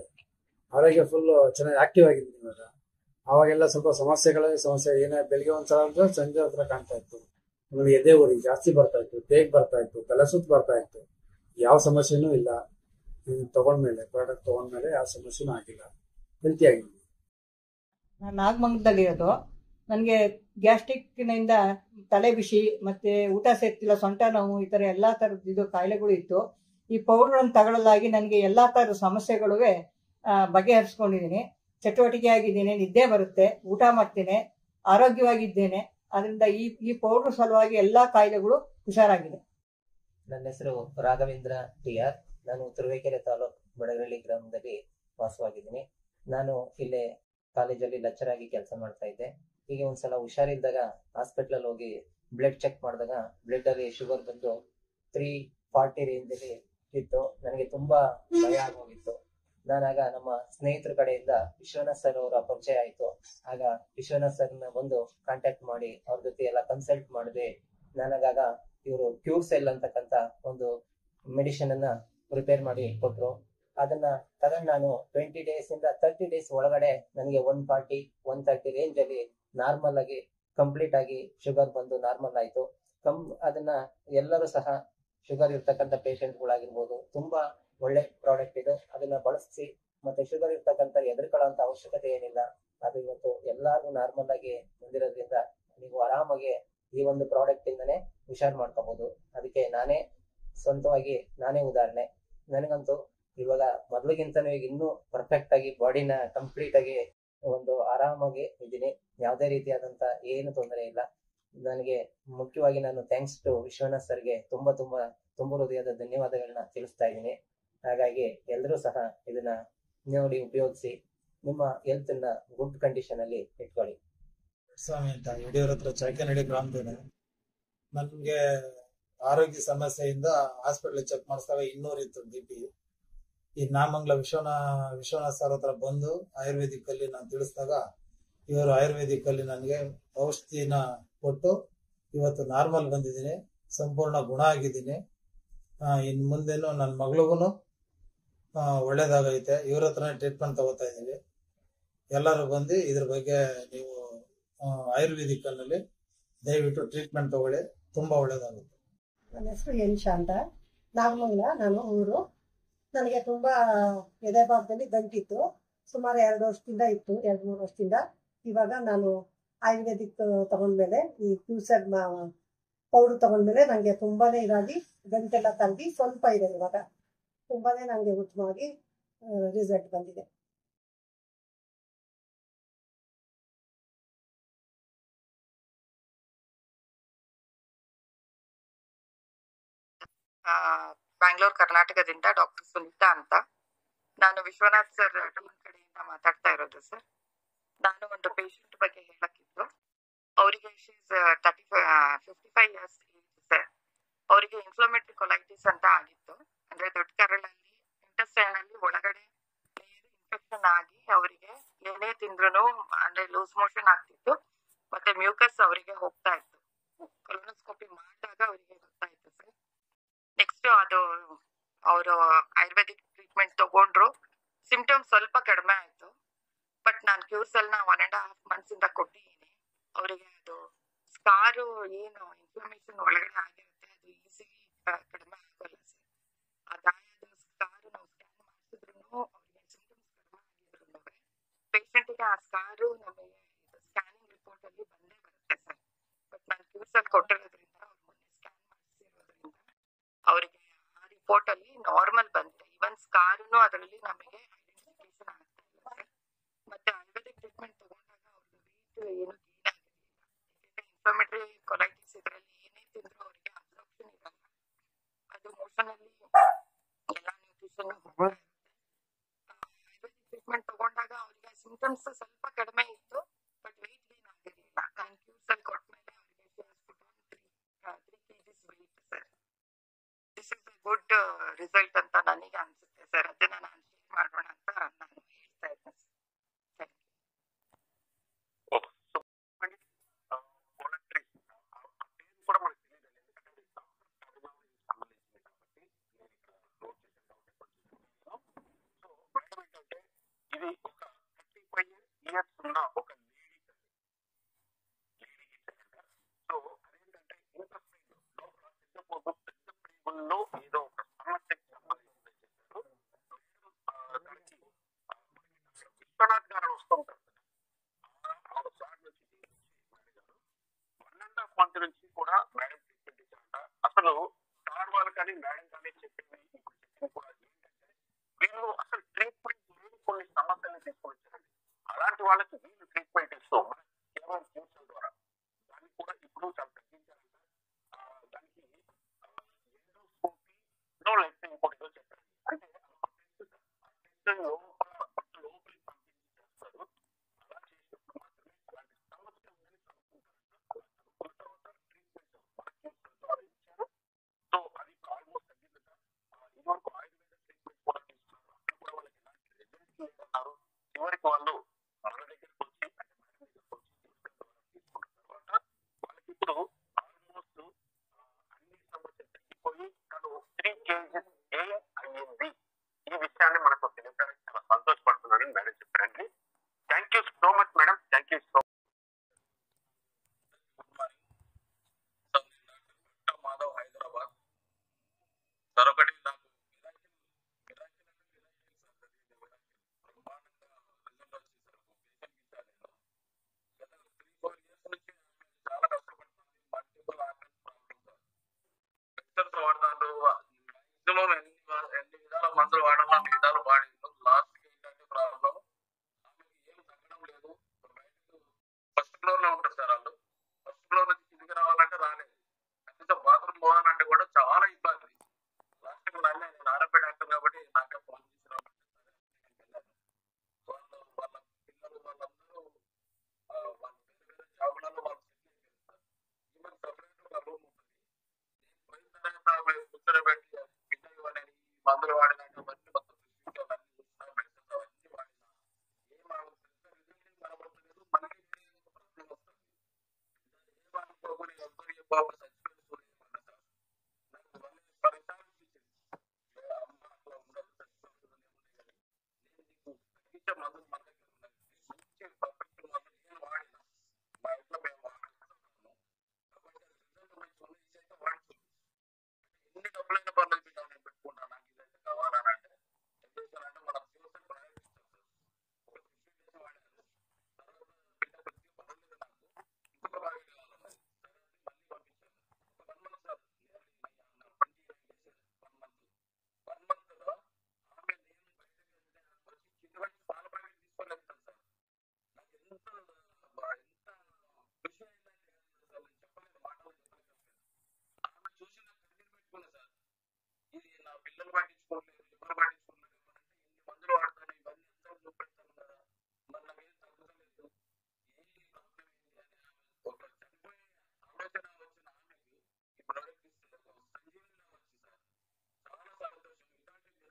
ಆರೋಗ್ಯ ಫುಲ್ ಚೆನ್ನಾಗಿ ಆಕ್ಟಿವ್ ಆಗಿದ್ದೀನಿ ಇವಾಗ. ಅವಾಗೆಲ್ಲ ಸ್ವಲ್ಪ ಸಮಸ್ಯೆ ಏನೇ ಬೆಳಿಗ್ಗೆ ಒಂದ್ಸಲ ಅಂದ್ರೆ ಸಂಜೆ ಹತ್ರ ಕಾಣ್ತಾ ಇತ್ತು. ಆಮೇಲೆ ಎದೆ ಉರಿ ಜಾಸ್ತಿ ಬರ್ತಾ ಇತ್ತು, ಬೇಗ ಬರ್ತಾ ಇತ್ತು, ತಲೆ ಸುತ್ತ ಬರ್ತಾ ಇತ್ತು. ಯಾವ ಸಮಸ್ಯೆನೂ ಇಲ್ಲ. ಪ್ರಾಡಕ್ಟ್ ತಗೊಂಡ್ಮೇಲೆ ಯಾವ ಸಮಸ್ಯೆನೂ ಆಗಿಲ್ಲ, ಹೆಲ್ತಿ ಆಗಿದ್ದೀನಿ. ನಾನು ನಾಗಮಂಗಲದಲ್ಲಿರೋದು. ನನಗೆ ಗ್ಯಾಸ್ಟ್ರಿಕ್ನಿಂದ ತಲೆ ಬಿಸಿ ಮತ್ತೆ ಊಟ ಸೇರ್ತಿಲ್ಲ, ಸೊಂಟ ನೋವು, ಈ ಥರ ಎಲ್ಲ ಥರದ್ದು ಇದು ಕಾಯಿಲೆಗಳು ಇತ್ತು. ಈ ಪೌಡ್ರನ್ನು ತಗೊಳ್ಳಲಾಗಿ ನನಗೆ ಎಲ್ಲ ಥರದ ಸಮಸ್ಯೆಗಳು ಬಗೆಹರಿಸ್ಕೊಂಡಿದ್ದೀನಿ. ಚಟುವಟಿಕೆ ಆಗಿದ್ದೀನಿ, ನಿದ್ದೆ ಬರುತ್ತೆ, ಊಟ ಮಾಡ್ತೀನಿ, ಆರೋಗ್ಯವಾಗಿದ್ದೇನೆ. ಅದರಿಂದ ಈ ಪೌಡ್ರ್ ಸಲುವಾಗಿ ಎಲ್ಲ ಕಾಯಿಲೆಗಳು ಹುಷಾರಾಗಿದೆ. ನನ್ನ ಹೆಸರು ರಾಘವೇಂದ್ರ ಟಿ.ಆರ್. ನಾನು ತುರುವೇಕೆರೆ ತಾಲೂಕು ಬಡಗರಳ್ಳಿ ಗ್ರಾಮದಲ್ಲಿ ವಾಸವಾಗಿದ್ದೀನಿ. ನಾನು ಇಲ್ಲೇ ಕಾಲೇಜಲ್ಲಿ ಲೆಕ್ಚರ್ ಆಗಿ ಕೆಲಸ ಮಾಡ್ತಾ ಇದ್ದೆ. ಹೀಗೆ ಒಂದ್ಸಲ ಹುಷಾರಿದ್ದಾಗ ಹಾಸ್ಪಿಟ್ಲಲ್ಲಿ ಹೋಗಿ ಬ್ಲಡ್ ಚೆಕ್ ಮಾಡಿದಾಗ ಬ್ಲಡ್ ಅಲ್ಲಿ ಶುಗರ್ ಬಂದು 340 ರೇಂಜಲ್ಲಿ ಇತ್ತು. ನನಗೆ ತುಂಬಾ ಭಯ ಆಗೋಗಿತ್ತು. ನಾನಾಗ ನಮ್ಮ ಸ್ನೇಹಿತರ ಕಡೆಯಿಂದ ವಿಶ್ವನಾಥ್ ಸರ್ ಅವರ ಪರಿಚಯ ಆಯ್ತು. ಆಗ ವಿಶ್ವನಾಥ್ ಸರ್ನ ಬಂದು ಕಾಂಟ್ಯಾಕ್ಟ್ ಮಾಡಿ ಅವ್ರ ಜೊತೆ ಎಲ್ಲ ಕನ್ಸಲ್ಟ್ ಮಾಡಿದೆ. ನನಗಾಗ ಇವರು ಕ್ಯೂರ್ ಸೆಲ್ ಅಂತಕ್ಕಂಥ ಒಂದು ಮೆಡಿಸಿನ್ ಅನ್ನ ಪ್ರಿಪೇರ್ ಮಾಡಿ ಕೊಟ್ರು. ಅದನ್ನ ತಗೊಂಡು ನಾನು 20 days ಇಂದ 30 days ಒಳಗಡೆ ನನಗೆ 140-130 ರೇಂಜ್ ಅಲ್ಲಿ ನಾರ್ಮಲ್ ಆಗಿ ಕಂಪ್ಲೀಟ್ ಆಗಿ ಶುಗರ್ ಬಂದು ನಾರ್ಮಲ್ ಆಯ್ತು. ಅದನ್ನ ಎಲ್ಲರೂ ಸಹ ಶುಗರ್ ಇರ್ತಕ್ಕಂಥ ಪೇಷಂಟ್ಗಳಾಗಿರ್ಬೋದು ತುಂಬಾ ಒಳ್ಳೆ ಪ್ರಾಡಕ್ಟ್ ಇದು. ಅದನ್ನ ಬಳಸಿ ಮತ್ತೆ ಶುಗರ್ ಇರ್ತಕ್ಕಂಥ ಹೆದರ್ಕೊಳ್ಳುವಂತ ಅವಶ್ಯಕತೆ ಏನಿಲ್ಲ. ಅದು ಇವತ್ತು ಎಲ್ಲಾರು ನಾರ್ಮಲ್ ಆಗಿ ಬಂದಿರೋದ್ರಿಂದ ನೀವು ಆರಾಮಾಗಿ ಈ ಒಂದು ಪ್ರಾಡಕ್ಟ್ ಇಂದನೇ ಹುಷಾರ್ ಮಾಡ್ಕೋಬಹುದು. ಅದಕ್ಕೆ ಸ್ವಂತವಾಗಿ ನಾನೇ ಉದಾಹರಣೆ. ನನಗಂತೂ ಇವಾಗ ಮೊದ್ಲಿಗಿಂತನೂ ಈಗ ಇನ್ನೂ ಪರ್ಫೆಕ್ಟ್ ಆಗಿ ಬಾಡಿನ ಕಂಪ್ಲೀಟ್ ಆಗಿ ಒಂದು ಆರಾಮಾಗಿ ಇದ್ದೀನಿ. ಯಾವುದೇ ರೀತಿಯಾದಂತ ಏನು ತೊಂದರೆ ಇಲ್ಲ. ನನಗೆ ಮುಖ್ಯವಾಗಿ ನಾನು ಥ್ಯಾಂಕ್ಸ್ ಟು ವಿಶ್ವನಾಥ್ ಸರ್ಗೆ ತುಂಬ ಹೃದಯದ ಧನ್ಯವಾದಗಳನ್ನ ತಿಳಿಸ್ತಾ ಇದ್ದೀನಿ. ಹಾಗಾಗಿ ಎಲ್ಲರೂ ಸಹ ಇದನ್ನ ನೋಡಿ ಉಪಯೋಗಿಸಿ ನಿಮ್ಮ ಹೆಲ್ತ್ ನ ಗುಡ್ ಕಂಡೀಷನ್ ಅಲ್ಲಿ ಇಟ್ಕೊಳ್ಳಿ. ಸ್ವಾಮಿ ಅಂತ ಯಡಿಯೂರ ಹತ್ರ ಚೈಕನಹಳ್ಳಿ ಗ್ರಾಮದಲ್ಲಿ ನನ್ಗೆ ಆರೋಗ್ಯ ಸಮಸ್ಯೆಯಿಂದ ಹಾಸ್ಪಿಟಲ್ ಚೆಕ್ ಮಾಡಿಸಿದಾಗ 200 ಇತ್ತು BP. ಈ ನಾಮಂಗಲ ವಿಶ್ವನಾಥ್ ಸರ್ ಹತ್ರ ಬಂದು ಆಯುರ್ವೇದಿಕ್ ಅಲ್ಲಿ ನಾನು ತಿಳಿಸಿದಾಗ ಇವರು ಆಯುರ್ವೇದಿಕ್ ಅಲ್ಲಿ ನನಗೆ ಔಷಧಿನ ಕೊಟ್ಟು ಇವತ್ತು ನಾರ್ಮಲ್ ಬಂದಿದ್ದೀನಿ, ಸಂಪೂರ್ಣ ಗುಣ ಆಗಿದ್ದೀನಿ. ಇನ್ ಮುಂದೇನು ನನ್ನ ಮಗಳಿಗೂ ಒಳ್ಳೇದಾಗೈತೆ. ಇವ್ರ ಹತ್ರನೇ ಟ್ರೀಟ್ಮೆಂಟ್ ತಗೋತಾ ಇದ್ದೀವಿ. ಎಲ್ಲರೂ ಬಂದು ಇದ್ರ ಬಗ್ಗೆ ನೀವು ಆಯುರ್ವೇದಿಕ್ ಅಲ್ಲಿ ದಯವಿಟ್ಟು ಟ್ರೀಟ್ಮೆಂಟ್ ತಗೊಳ್ಳಿ, ತುಂಬಾ ಒಳ್ಳೇದಾಗುತ್ತೆ. ನನ್ನ ಹೆಸರು ಎನ್ಶಾ ಅಂತ, ನಾಗಮಂಗಲ ನಾನು ಊರು. ನನಗೆ ತುಂಬಾ ಎದೆ ಭಾಗದಲ್ಲಿ ಗಂಟಿತ್ತು. ಸುಮಾರು 2 ವರ್ಷದಿಂದ ಇತ್ತು, 2-3 ವರ್ಷದಿಂದ. ಇವಾಗ ನಾನು ಆಯುರ್ವೇದಿಕ್ ತಗೊಂಡ್ಮೇಲೆ ಈ ಕ್ಯೂಸರ್ ಪೌಡರ್ ತಗೊಂಡ್ಮೇಲೆ ನನಗೆ ತುಂಬಾನೇ ಇದಾಗಿ ಗಂಟೆಲ್ಲ ತಗ್ಗಿ ಸ್ವಲ್ಪ ಇದೆ. ಇವಾಗ ತುಂಬಾನೇ ನನಗೆ ಉತ್ತಮವಾಗಿ ರಿಸಲ್ಟ್ ಬಂದಿದೆ. ಬ್ಯಾಂಗ್ಳೂರ್ ಕರ್ನಾಟಕದಿಂದ ಡಾಕ್ಟರ್ ಸುನೀತಾ ಅಂತ. ನಾನು ವಿಶ್ವನಾಥ್ ಸರ್ ಟೀಮ್ ಕಡೆಯಿಂದ ಮಾತಾಡ್ತಾ ಇರೋದು ಸರ್. ನಾನು ಒಂದು ಪೇಷಂಟ್ ಬಗ್ಗೆ ಹೇಳಕ್ಕಿತ್ತು. ಅವರಿಗೆ 55 years ಸರ್. ಅವರಿಗೆ ಇನ್ಫ್ಲಮೇಟರಿ ಕೊಲೈಟಿಸ್ ಅಂತ ಆಗಿತ್ತು. ಅಂದ್ರೆ ದೊಡ್ಡ ಕರಳಲ್ಲಿ ಇಂಟೆಸ್ಟೈನ್ ಅಲ್ಲಿ ಒಳಗಡೆ ಇನ್ಫೆಕ್ಷನ್ ಆಗಿ ಅವರಿಗೆ ಏನೇ ತಿಂದ್ರು ಅಂದ್ರೆ ಲೂಸ್ ಮೋಷನ್ ಆಗ್ತಿತ್ತು, ಮತ್ತೆ ಮ್ಯೂಕಸ್ ಅವರಿಗೆ ಹೋಗ್ತಾ ಇತ್ತು. ಕೊಲೊನೋಸ್ಕೋಪಿ ಮಾಡಿದಾಗ ಅವರಿಗೆ ಗೊತ್ತಾಯ್ತು ಸರ್. ನೆಕ್ಸ್ಟ್ ಅದು ಅವರು ಆಯುರ್ವೇದಿಕ್ ಟ್ರೀಟ್ಮೆಂಟ್ ತಗೊಂಡ್ರು. ಸಿಂಪ್ಟಮ್ಸ್ ಸ್ವಲ್ಪ ಕಡಿಮೆ ಆಯ್ತು. ಬಟ್ ನಾನು ಕ್ಯೂರ್ಸೆಲ್ನ 1.5 months ಇಂದ ಕೊಟ್ಟಿದ್ದೀನಿ. ಅವರಿಗೆ ಅದು ಸ್ಕಾರು ಏನು ಇನ್ಫ್ಲಮೇಷನ್ ಒಳಗಡೆ ಆಗಿರುತ್ತೆ ಅದು ಈಸಿಲಿ ಕಡಿಮೆ ಆಗೋಲ್ಲ ಸರ್. ಆ ಗಾಯದ ಸ್ಕಾರು ನಾವು ಸ್ಕ್ಯಾನ್ ಮಾಡಿಸಿದ್ರು ಅವರಿಗೆ ಸಿಂಪ್ಟಮ್ಸ್ ಕಡಿಮೆ ಆಗಿದ್ರು ಪೇಷಂಟಿಗೆ ಆ ಸ್ಕಾರು ನಮಗೆ ಸ್ಕ್ಯಾನಿಂಗ್ ರಿಪೋರ್ಟ್ ಅಲ್ಲಿ ಬಂದೇ ಬರುತ್ತೆ ಸರ್. ಬಟ್ ನಾನು ಕ್ಯೂರ್ಸೆಲ್ ಕೊಟ್ಟಿರೋದ್ರಿಂದ ಅವ್ರು ಮೊನ್ನೆ ಸ್ಕ್ಯಾನ್ ಮಾಡಿಸಿರೋದ್ರಿಂದ ಅವರಿಗೆ ಆ ರಿಪೋರ್ಟ್ ಅಲ್ಲಿ ನಾರ್ಮಲ್ ಬಂದಿದೆ. ಇವನ್ ಸ್ಕಾರುನು ಅದರಲ್ಲಿ ನಮಗೆ ಐಡೆಂಟಿಫಿಕೇಶನ್ ಆಗ್ತಾ ಇಲ್ಲ ಸರ್. ಮತ್ತೆ ಆಯುರ್ವೇದಿಕ್ ಟ್ರೀಟ್ಮೆಂಟ್ ತಗೊಂಡಾಗ ಅವ್ರಿಗೆ ವೇಟ್ ಏನು ಗೇನ್ ಆಗಿರಲಿಲ್ಲ. ಇನ್ಫ್ಲಮೇಟರಿ ಕೊಲೈಟಿಸ್ ಇದರಲ್ಲಿ ಏನೇ ತಿಂದ್ರು ಅವರಿಗೆ ಅಬ್ಸಾರ್ಪ್ಷನ್ ಇರಲ್ಲ. ಅದು ಮೋಷನ್ ಅಲ್ಲಿ ಎಲ್ಲ ನ್ಯೂಟ್ರಿಷನ್ ಹೋಗ್ತಾ ಇರುತ್ತೆ. ಆಯುರ್ವೇದಿಕ್ ಟ್ರೀಟ್ಮೆಂಟ್ ತಗೊಂಡಾಗ ಅವರಿಗೆ ಸಿಂಪ್ಟಮ್ಸ್ ಸ್ವಲ್ಪ ಕಡಿಮೆ ಇತ್ತು, ಬಟ್ ವೇಟ್ ಗೇನ್ ಆಗಿರಲಿಲ್ಲ. ನಾನು ಕ್ಯೂರ್ಸೆಲ್ ಕೊಟ್ಮೇಲೆ ಅವರಿಗೆ ರಿಸಲ್ಟ್ ಅಂತ ನನಗೆ ಅನ್ಸುತ್ತೆ ಸರ್. ಅದನ್ನ ನಾನು ಶೇರ್ ಮಾಡೋಣ ಅಂತ ನಾನು ಹೇಳ್ತಾ ಇದ್ದೆ ಸರ್. ఇది ఒక 35 years ఉన్న ఒక సో అదేంటంటే ఇంట్రెస్ట్ లోపల పెద్ద ఏదో ఒక సమస్యకి సంబంధించి చేశారు. దానికి విశ్వనాథ్ గారు వస్తుంటారు సార్ నుంచి 1.5 month నుంచి కూడా మేడం ట్రీట్మెంట్ ఇచ్చారంట. అసలు సార్ వాళ్ళు కానీ మేడం కానీ చెప్పింది ఇప్పుడు చెప్పింది కూడా ఏంటంటే వీళ్ళు అసలు ట్రీట్మెంట్ లేని కొన్ని సమస్యలను తీసుకొని వచ్చారండి. అలాంటి వాళ్ళకి వీళ్ళు ట్రీట్మెంట్ ఇస్తూ కేవలం క్యూసెల్ ద్వారా దాన్ని కూడా ఇప్పుడు చాలా తగ్గించారంట. దానికి ఎండోస్కోపీలో లేకపోతే ఇంకోటి ఏదో చెప్పారు. అంటే లోపలికి పంపించి చేస్తారు. అలా చేసినప్పుడు మాత్రమే అలాంటి సమస్య ఉందని కనుక్కుంటారు. తర్వాత ట్రీట్మెంట్ క్యూసెల్ ద్వారా ఇచ్చారు. సో అది ఆల్మోస్ట్ తగ్గిందట. ఇదివరకు ఆయుర్వేద ట్రీట్మెంట్ కూడా తీసుకున్నారు. అక్కడ కూడా వాళ్ళకి ఎలాంటి రిజల్ట్ లేదన్నారు. చివరికి వాళ్ళు మన దగ్గరకు వచ్చి అంటే మేడం దగ్గరకు వచ్చి ట్రీట్మెంట్ ద్వారా తీసుకున్న తర్వాత వాళ్ళకి ఇప్పుడు ఆల్మోస్ట్ అన్ని సమస్యలు తగ్గిపోయి తను 3 kgs గెయిన్ అయ్యింది. ఈ విషయాన్ని మనకు తెలియడానికి చాలా సంతోషపడుతున్నానని మేడం చెప్పారండి. Thank you so much madam. Thank you so Madhav, Hyderabad. Sir ఒకటి నాకు చాలా కష్టపడుతుంది. మల్టిపుల్ ఆర్గన్స్ ప్రాబ్లమ్స్ వాడతాను. మాక్సిమం ఎన్ని విధాల మందులు వాడాలో అన్ని విధాలు వాడిండు. లాస్ట్ కి ఏంటంటే ప్రాబ్లం ఆమెకి ఏం తగ్గడం లేదు. ఫస్ట్ ఫ్లోర్ లో ఉంటారు సార్ వాళ్ళు. ఫస్ట్ ఫ్లోర్ నుంచి కిందికి రావాలంటే రాలేదు. కనీసం బాత్రూమ్ పోవాలంటే కూడా చాలా ఇబ్బంది. లాస్ట్ కి నన్ను నేను ఆర్ఎంపీ డాక్టర్ కాబట్టి నాకే ఫోన్ చేసి రావాలంటే వాళ్ళు వాళ్ళ పిల్లలు వాళ్ళందరూ వాళ్ళ వేరే జాబులలో వాళ్ళు సెటిల్ అయిపోయారు. ఈమె సపరేట్ ఒక రూమ్ ఉంటుంది. నేను పోయిన తర్వాత ఆమె కూర్చోబెట్టి పిల్లలు అనేది మందులు వాడినాక అవన్నీ మొత్తం చూసుకుంటే అవన్నీ చూస్తున్నా, మెడిసిన్స్ అవన్నీ వాడినా ఏం రిజల్ట్ కనబడతలేదు. మళ్ళీ ప్రాబ్లం వస్తుంది. ఏమనుకోకుండా ఎవరు బాబు చచ్చిపోయి ఏమన్నా సార్ నాకు మళ్ళీ పరిసరాలు ఇచ్చింది. అమ్మ అట్లా ఉండదు, చచ్చిపోతుంది కానీ నేను నీకు తగ్గించే మందులు మన దగ్గర ఉన్నాయి. మంచి పర్ఫెక్ట్ మందులు నేను వాడినా మా ఇంట్లో మేము వాడుతున్నాము కాబట్టి రిజల్ట్ మంచి ఉంది. ఇదైతే వాడుతుంది. ఎన్ని డబ్బులైనా పర్లేదు బిడ్డ నేను పెట్టుకుంటాను. నాకు ఇదైతే కావాలని అంటే ఏం చేస్తానంటే మన ఫ్యూచర్ ప్రయారిటీ ఇస్తాం సార్. ఒక 15 days వాడాను. తర్వాత బిడ్డ కొద్దిగా పర్వాలేదు నాకు ఇంకొక బాగా కావాలన్నది. సరే అని మళ్ళీ పంపించాను. ఒక 1 month సార్ 29 days 1 month. 1 monthలో ఆమె నేను బయటకు వెళ్తే వచ్చి కింద వచ్చి పాల ప్యాకెట్ తీసుకొని వెళ్తాను సార్. నాకు ఎంత ఖుషి అయిందంటే అసలు నేను చెప్పలేదు, మాటలు చెప్పలేదు. ఆమె చూసి నాకు కన్నీరు పెట్టుకున్నా సార్. ఇది నా పిల్లలు పట్టించుకోలేదు, ఎవరు పట్టించుకోలేదు. ఎవరంటే ఇన్ని మందులు వాడతాను, ఇవన్నీ ఎంత చూపెడతాను కదా, మరి నాకేం తగ్గుతలేదు. ఏంటి ప్రాబ్లం ఏంటి అని ఆమె ఒక చనిపోయే ఆలోచన వచ్చిన ఆమెకి ఇప్పుడు అనిపిస్తుంది ఒక సంజీవనిలా వచ్చి సార్. చాలా సంతోషం. ఇలాంటి మిరాకిల్స్ ఇంకా చాలా జరిగిన సార్.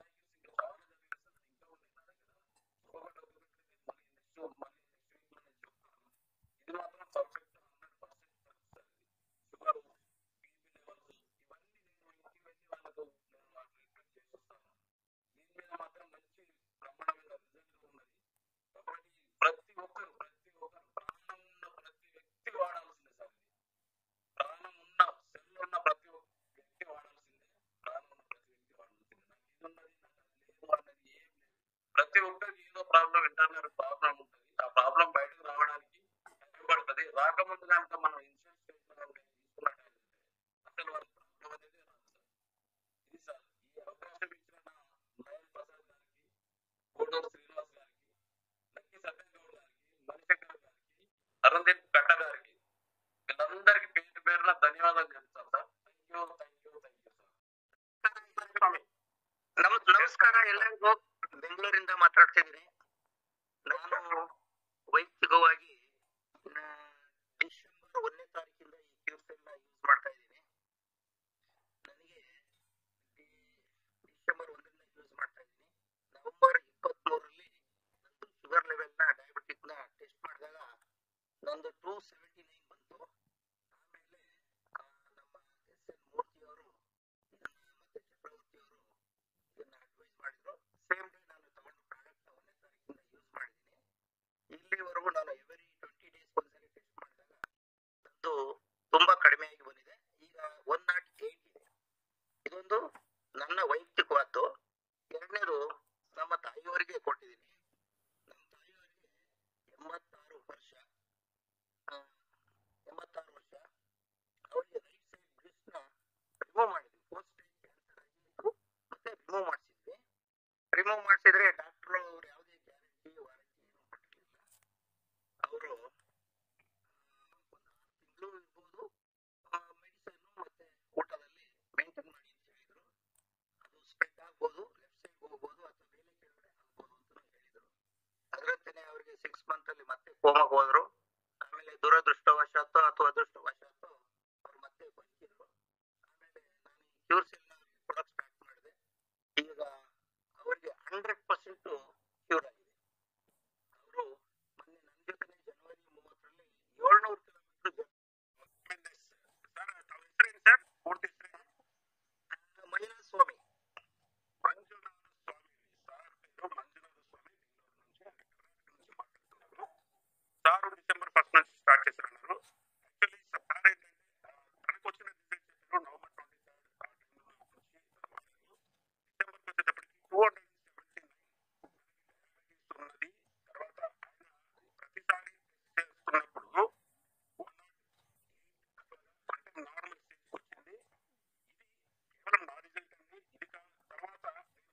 ఇంకా ఉన్నాయి నా దగ్గర. ఒకటి మళ్ళీ నెక్స్ట్ వీక్ లో నేను చెప్తాను. ఇది మాత్రం perfect 100% sir. Sugar, BP levels ఇవన్నీ నేను ఇంటికి వెళ్ళి వాళ్ళకు నేను ట్రీట్మెంట్ చేసి వస్తాను. దీని మీద మాత్రం మంచి బ్రహ్మాండమైన రిజల్ట్ ఉన్నది. కాబట్టి ప్రతి ఒక్కరు ప్రాణం ఉన్న ప్రతి వ్యక్తి వాడాల్సిందే సార్. ఇది ప్రాణం ఉన్న సెల్ ఉన్న ప్రతి వ్యక్తి వాడాల్సిందే. ప్రాణం ఉన్న ప్రతి వ్యక్తి వాడాల్సిందే. నాకు ఇది ఉన్నది, నాకు అది లేదు అన్నది ఏం లేదు. ప్రతి ఒక్కరికి ఏదో ప్రాబ్లం, ఇంటర్నల్ ప్రాబ్లం ఉంటుంది. ఆ ప్రాబ్లం బయటకు రావడానికి ఉపయోగపడుతుంది. రాకముందు కనుక మనం ఇన్సూరెన్స్ తీసుకున్నట్టయితే అసలు వాళ్ళ ప్రాబ్లం అనేది రాదు సార్. ఇది సార్ ఈ అవకాశం ఇచ్చిన నా నయన్ ప్రసాద్ గారికి, కోడూరు శ్రీనివాస్ గారికి, లక్కి సత్యన్ గౌడ్ గారికి, మణిశంకర్ గారికి, అరుణ్దీప్ కట్ట గారికి వీళ్ళందరికీ పేరు పేరున ధన్యవాదాలు చెప్తాను సార్. Thank you sir. ನಮಸ್ಕಾರ ಎಲ್ಲರಿಗೂ. ಬೆಂಗಳೂರಿಂದ ಮಾತಾಡ್ತಿದ್ದೀನಿ. ನಾನು ವೈಯಕ್ತಿಕವಾಗಿ ಡಿಸೆಂಬರ್ 1ನೇ ತಾರೀಕಿಂದ ಈ ಕ್ಯೂರ್ಸೆಲ್ ಅದೃಷ್ಟವಶಾತ್ ಅವ್ರ ಮತ್ತೆ ಬದುಕಿದ್ರು. ಆಮೇಲೆ ನಾನು ಈ ಕ್ಯೂರ್ ಸೆಲ್ನ ಕೊಡೋಕೆ ಸ್ಟಾರ್ಟ್ ಮಾಡಿದೆ. ಈಗ ಅವರಿಗೆ 100% ಕ್ಯೂರ್ ಆಗಿದೆ. ಅವರು ಮೊನ್ನೆ ನನ್ನ ಜೊತೆ ಜನವರಿ 30ರಲ್ಲಿ 700 ಕಿಲೋಮೀಟರ್ ಸರ್. ತಾವು ಹೆಸರೇನು ಸರ್? ಪೂರ್ತಿ ಹೆಸರೇನು? ಮಂಜುನಾಥ ಸ್ವಾಮಿ. ಮಂಜುನಾಥ ಸ್ವಾಮಿ ಸಾರ್ పేరు మంజునాథ స్వామి. బెంగళూరు నుంచి మాట్లాడుతున్నారు. సారు డిసెంబర్ 1 నుంచి స్టార్ట్ చేశారన్నారు. యాక్చువల్లీ సార్ ఏంటంటే తనకు వచ్చిన రిజల్ట్ చెప్పారు నవంబర్ 23 ఆ టైంలో నుంచి వాడారు. డిసెంబర్కి వచ్చేటప్పటికి 279 ఉన్నది. తర్వాత ఆయన ప్రతిసారి చేస్తున్నప్పుడు అంటే నార్మల్ స్టేజ్కి వచ్చింది. ఇది కేవలం నా రిజల్ట్ అండి. ఇది తర్వాత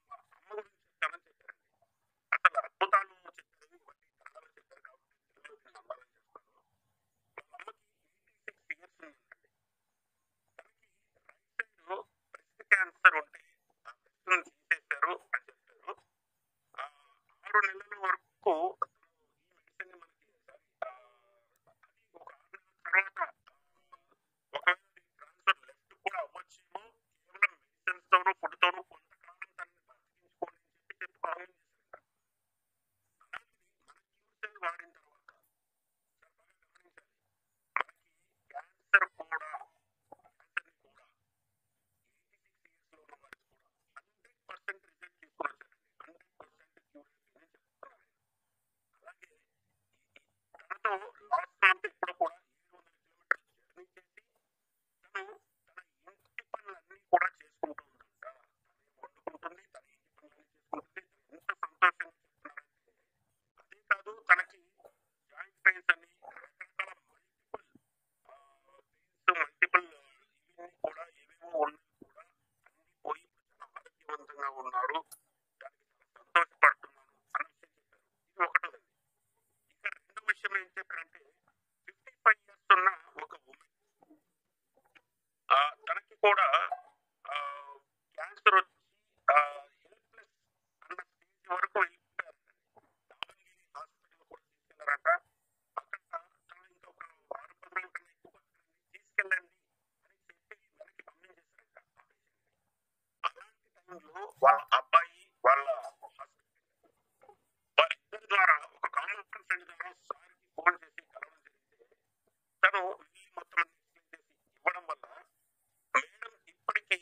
మా అమ్మ గురించి చెప్తానని చెప్పారండి. అసలు అద్భుతాలు చెప్పారు. ఇవన్నీ కన్నడలో చెప్పారు కాబట్టి తెలుగులో నేను అనువాదం చేస్తాను. మా అమ్మకి 86 ఇయర్స్ ఉందండి. తనకి రైట్ సైడ్ బ్రెస్ట్ క్యాన్సర్ ఉంటే ఆ బ్రెస్ట్ని తీసేశారు అని చెప్పారు. 6 నెలల వరకు ఈ మెడిసిన్ మనకి అది ఒక 6 నెలల తర్వాత ఒకవేళ ట్రాన్స్ఫర్ లెఫ్ట్ కూడా అవ్వచ్చేమో, కేవలం మెడిసిన్స్ తోనూ ఫుడ్ తోనూ కొంతకాలం దాన్ని బతికించుకోండి అని చెప్పి కామెంట్ చేశారు. అలాంటిది మన క్యూర్ సెల్ వాడిన తర్వాత సార్ బాగా గమనించాలి, మనకి క్యాన్సర్ కూడా క్యాన్సర్ని కూడా 86 ఇయర్స్లో ఉన్న వారికి కూడా 100% రిజల్ట్ తీసుకుని వచ్చారండి. 100% క్యూర్ అయిపోయిందని చెప్తున్నారు. అలాగే తనతో లాస్ట్ మంత్ ఇప్పుడు కూడా 700 కిలోమీటర్స్ జర్నీ చేసి తను తన ఇంటి పనులన్నీ కూడా చేసుకుంటూ ఉంటుంట. తనే వండుకుంటుంది, తన ఇంటి పనులన్నీ చేసుకుంటుంది. ఎంత సంతోషంగా చెప్తున్నారంటే అదే కాదు, తనకి జాయింట్ పెయిన్స్ అని రకరకాల మల్టిపుల్ ఇవన్నీ కూడా ఏవేవో ఉన్నాయి కూడా అన్ని పోయి చాలా ఆరోగ్యవంతంగా ఉన్నారు. దానికి చాలా సంతోషపడుతున్నాను అన్న విషయం చెప్పారు. ఇది ఒకటోదండి. ఇక రెండో విషయం ఏం చెప్పారంటే 55 ఇయర్స్ ఉన్న ఒక ఉమెన్ తనకి కూడా క్యాన్సర్ వచ్చి హెల్ప్లెస్ అన్న స్టేజ్ వరకు వెళ్ళిపోయారంట. దావణగిరి హాస్పిటల్ కూడా తీసుకెళ్లారంట. అక్కడ తను ఇంకా ఒక 6-10 రోజుల కన్నా ఎక్కువ బతకడండి, తీసుకెళ్ళండి అని చెప్పి వెనక్కి పంపించేశారంట ఆ పేషెంట్ని. అలాంటి టైంలో వాళ్ళ అబ్బాయి వాళ్ళ హస్బెండ్ వాళ్ళిద్దరి ద్వారా ఒక కామన్ ఫ్రెండ్ ద్వారా సార్కి ఫోన్ చేసి కలవడం జరిగితే తను వెళ్ళి మొత్తం అన్ని ఎక్స్ప్లెయిన్ చేసి ఇవ్వడం వల్ల మేడం ఇప్పటికీ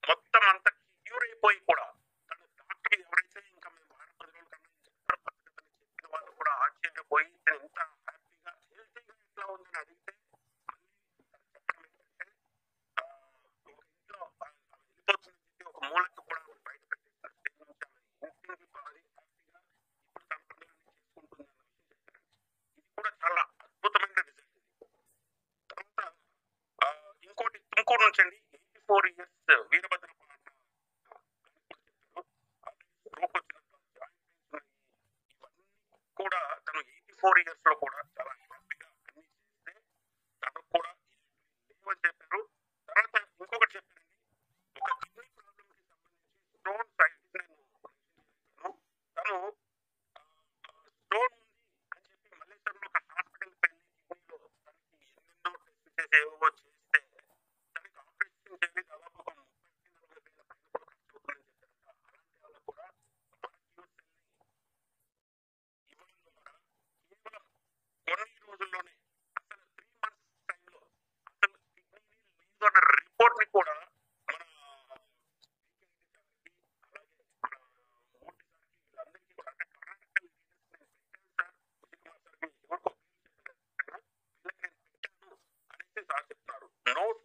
మొత్తం అంతా క్యూర్ అయిపోయి కూడా తను డాక్టర్ ఎవరైతే ఇంకా మేము 10 రోజుల కన్నా ఇంకా బతకదని చెప్పిన వాళ్ళు కూడా ఆశ్చర్యపోయి తను ఎంత హ్యాపీగా హెల్తీగా ఎట్లా ఉందని అడిగితే మళ్ళీ తను చెప్పడం ఏంటంటే ఒక ఇంట్లో వెళ్ళిపోతుందని చెప్పి ఒక మూలకి కూడా బయట పెట్టేస్తారు స్టేజ్ నుంచి. ఆమె ఇంటికి బాగా హ్యాపీగా ఇప్పుడు తన పనులన్నీ చేసుకుంటుంది అన్న విషయం చెప్పారండి. ఇది కూడా చాలా అద్భుతమైన రిజల్ట్. ఇది తర్వాత ఇంకోటి తుమ్కూరు నుంచి అండి 84 ఇయర్స్ వీరభద్రప్ప అన్న ఆయన కూడా చెప్పారు. ఆల్రెడీ స్ట్రోక్ వచ్చినట్టు జాయింట్ పెయిన్స్ ఉన్నాయి. ఇవన్నీ కూడా తను 84 ఇయర్స్ లో కూడా చాలా హ్యాపీగా అన్ని చేస్తే తనకు కూడా లేవని చెప్పారు. తర్వాత ఇంకొకటి చెప్పారండి, ఒక కిడ్నీ ప్రాబ్లం కి సంబంధించి స్టోన్ సైజ్ నేను చెప్పాను. తను స్టోన్ ఉంది అని చెప్పి మల్లేశ్వరంలో ఒక హాస్పిటల్కి వెళ్ళి కిడ్నీలో తనకి ఎన్నెన్నో టెస్ట్ చేసి ఏవో చేస్తే తనకి ఆపరేషన్ చేసి దాదాపు ఒక 30-40 వేల పైన కూడా ఖర్చు అవుతుందని చెప్పారంట. అలాంటి వాళ్ళకు కూడా మన క్యూర్ సెల్ని ఇవ్వడం ద్వారా కేవలం కొన్ని రోజుల్లోనే అసలు 3 months టైంలో అసలు కిడ్నీని లేదు అన్న రిపోర్ట్ని కూడా మన అలాగే మన మూర్తి సార్కి వీళ్ళందరికీ కూడా అంటే కర్ణాటక లీడర్స్ నేను పెట్టాను సార్, సుశీల్ కుమార్ సార్కి ఎవరికో పేరు చెప్పారు, వీళ్ళకి నేను పెట్టాను అనేసి సార్ చెప్తున్నారు. నోట్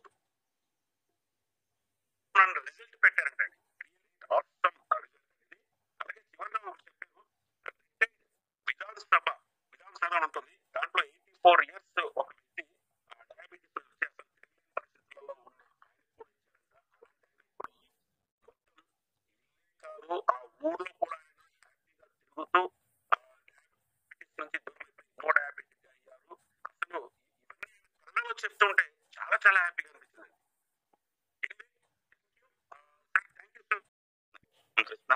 నన్ను రిజల్ట్ పెట్టారంటండి. రియల్లీ ఆసమ్ రిజల్ట్ అనేది. అలాగే చివరిగా ఒకటి చెప్పారు, విధానసభ అని ఉంటుంది, దాంట్లో 84 ఇయర్స్ ఒక వ్యక్తి డయాబెటీస్ వచ్చి అసలు తెలియని పరిస్థితులలో ఉన్న ఆయన కూడా ఇచ్చారంట. అలాంటి ఆయన ఇప్పుడు మొత్తం కాదు ఆ ఊర్లో కూడా ఆయన హ్యాపీగా తిరుగుతూ డయాబెటీస్ నుంచి దూరమైపోయి నో డయాబెటిక్ అయ్యారు. అసలు ఇవన్నీ కళ్ళలో చెప్తుంటే చాలా చాలా హ్యాపీగా అనిపించింది. Thank you sir. Krishna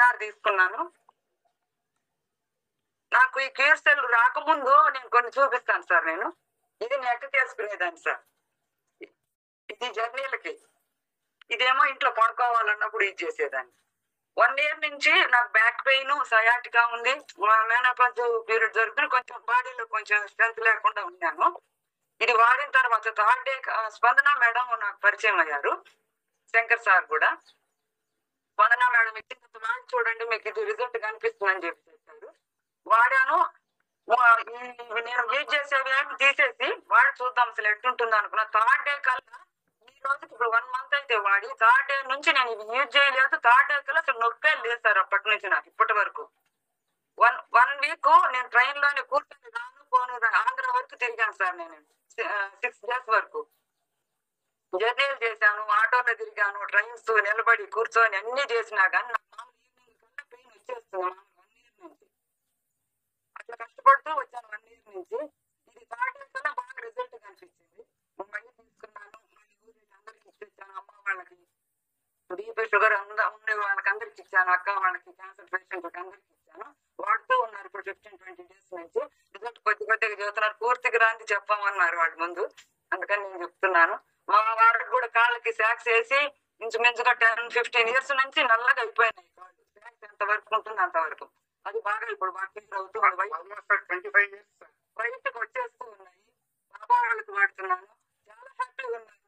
star తీసుకున్నాను. నాకు ఈ క్యూర్ సెల్ రాకముందు నేను కొన్ని చూపిస్తాను సార్. నేను ఇది నెట్ చేసుకునేదాన్ని సార్. ఇది జర్నీలకి, ఇదేమో ఇంట్లో పడుకోవాలన్నప్పుడు ఇది చేసేదాన్ని. 1 year నుంచి నాకు బ్యాక్ పెయిన్, సయాటికా ఉంది. మేనోపాజ్ పీరియడ్ జరుగుతుంది, కొంచెం బాడీలో కొంచెం స్ట్రెంత్ లేకుండా ఉన్నాను. ఇది వాడిన తర్వాత 3rd day స్పందన మేడం నాకు పరిచయం అయ్యారు, శంకర్ సార్ కూడా. స్పందన మేడం ఇచ్చిన వాడి చూడండి మీకు ఇది రిజల్ట్ కనిపిస్తుందని చెప్పి చెప్పారు. వాడాను. నేను యూజ్ చేసేవి ఏమి తీసేసి వాడి చూద్దాం అసలు ఎట్టుంటుంది అనుకున్నా. 3rd day కల్లా, ఈ రోజుకి ఇప్పుడు 1 month అయితే వాడి 3rd day నుంచి నేను ఇవి యూజ్ చేయలేదు. 3rd day కల్లా అసలు నొప్పే లేదు సార్. అప్పటి నుంచి నాకు ఇప్పటి వరకు 1 week నేను ట్రైన్ లోనే కూర్చొని రాను పోను ఆంధ్ర వరకు తిరిగాను సార్. నేను 6 days వరకు జర్నీలు చేశాను, ఆటోలో తిరిగాను, ట్రైన్స్ నిలబడి కూర్చొని అన్ని చేసినా కానీ నాకు మామూలు ఈవినింగ్ కల్లా పెయిన్ వచ్చేస్తుంది. 1 year నుంచి అట్లా కష్టపడుతూ వచ్చాను. 1 year నుంచి ఇది 3rd day కల్లా బాగా రిజల్ట్ కనిపించింది. మళ్ళీ తీసుకున్నాను, మళ్ళీ ఊరి అందరికి ఇచ్చేసాను. అమ్మ వాళ్ళకి, బీపీ షుగర్ ఉండే వాళ్ళకి అందరికి ఇచ్చాను, అక్క వాళ్ళకి, క్యాన్సర్ పేషెంట్కి అందరికి ఇచ్చాను. వాడుతూ ఉన్నారు ఇప్పుడు 15-20 days నుంచి. రిజల్ట్ కొద్దిగా చెబుతున్నారు, పూర్తిగా రాంది చెప్పమన్నారు వాళ్ళ ముందు. అందుకని నేను చెప్తున్నాను. మా వారికి కూడా కాళ్ళకి సాక్స్ వేసి ఇంచుమించుగా 10-15 years నుంచి నల్లగా అయిపోయినాయి కాళ్ళు. సాక్స్ ఎంత వరకు ఉంటుంది అంతవరకు. అది బాగా ఇప్పుడు బాగా అవుతుంది. బయటకు వచ్చేస్తూ ఉన్నాయి. బాబా వాళ్ళకి వాడుతున్నాను, చాలా హ్యాపీగా ఉన్నాను.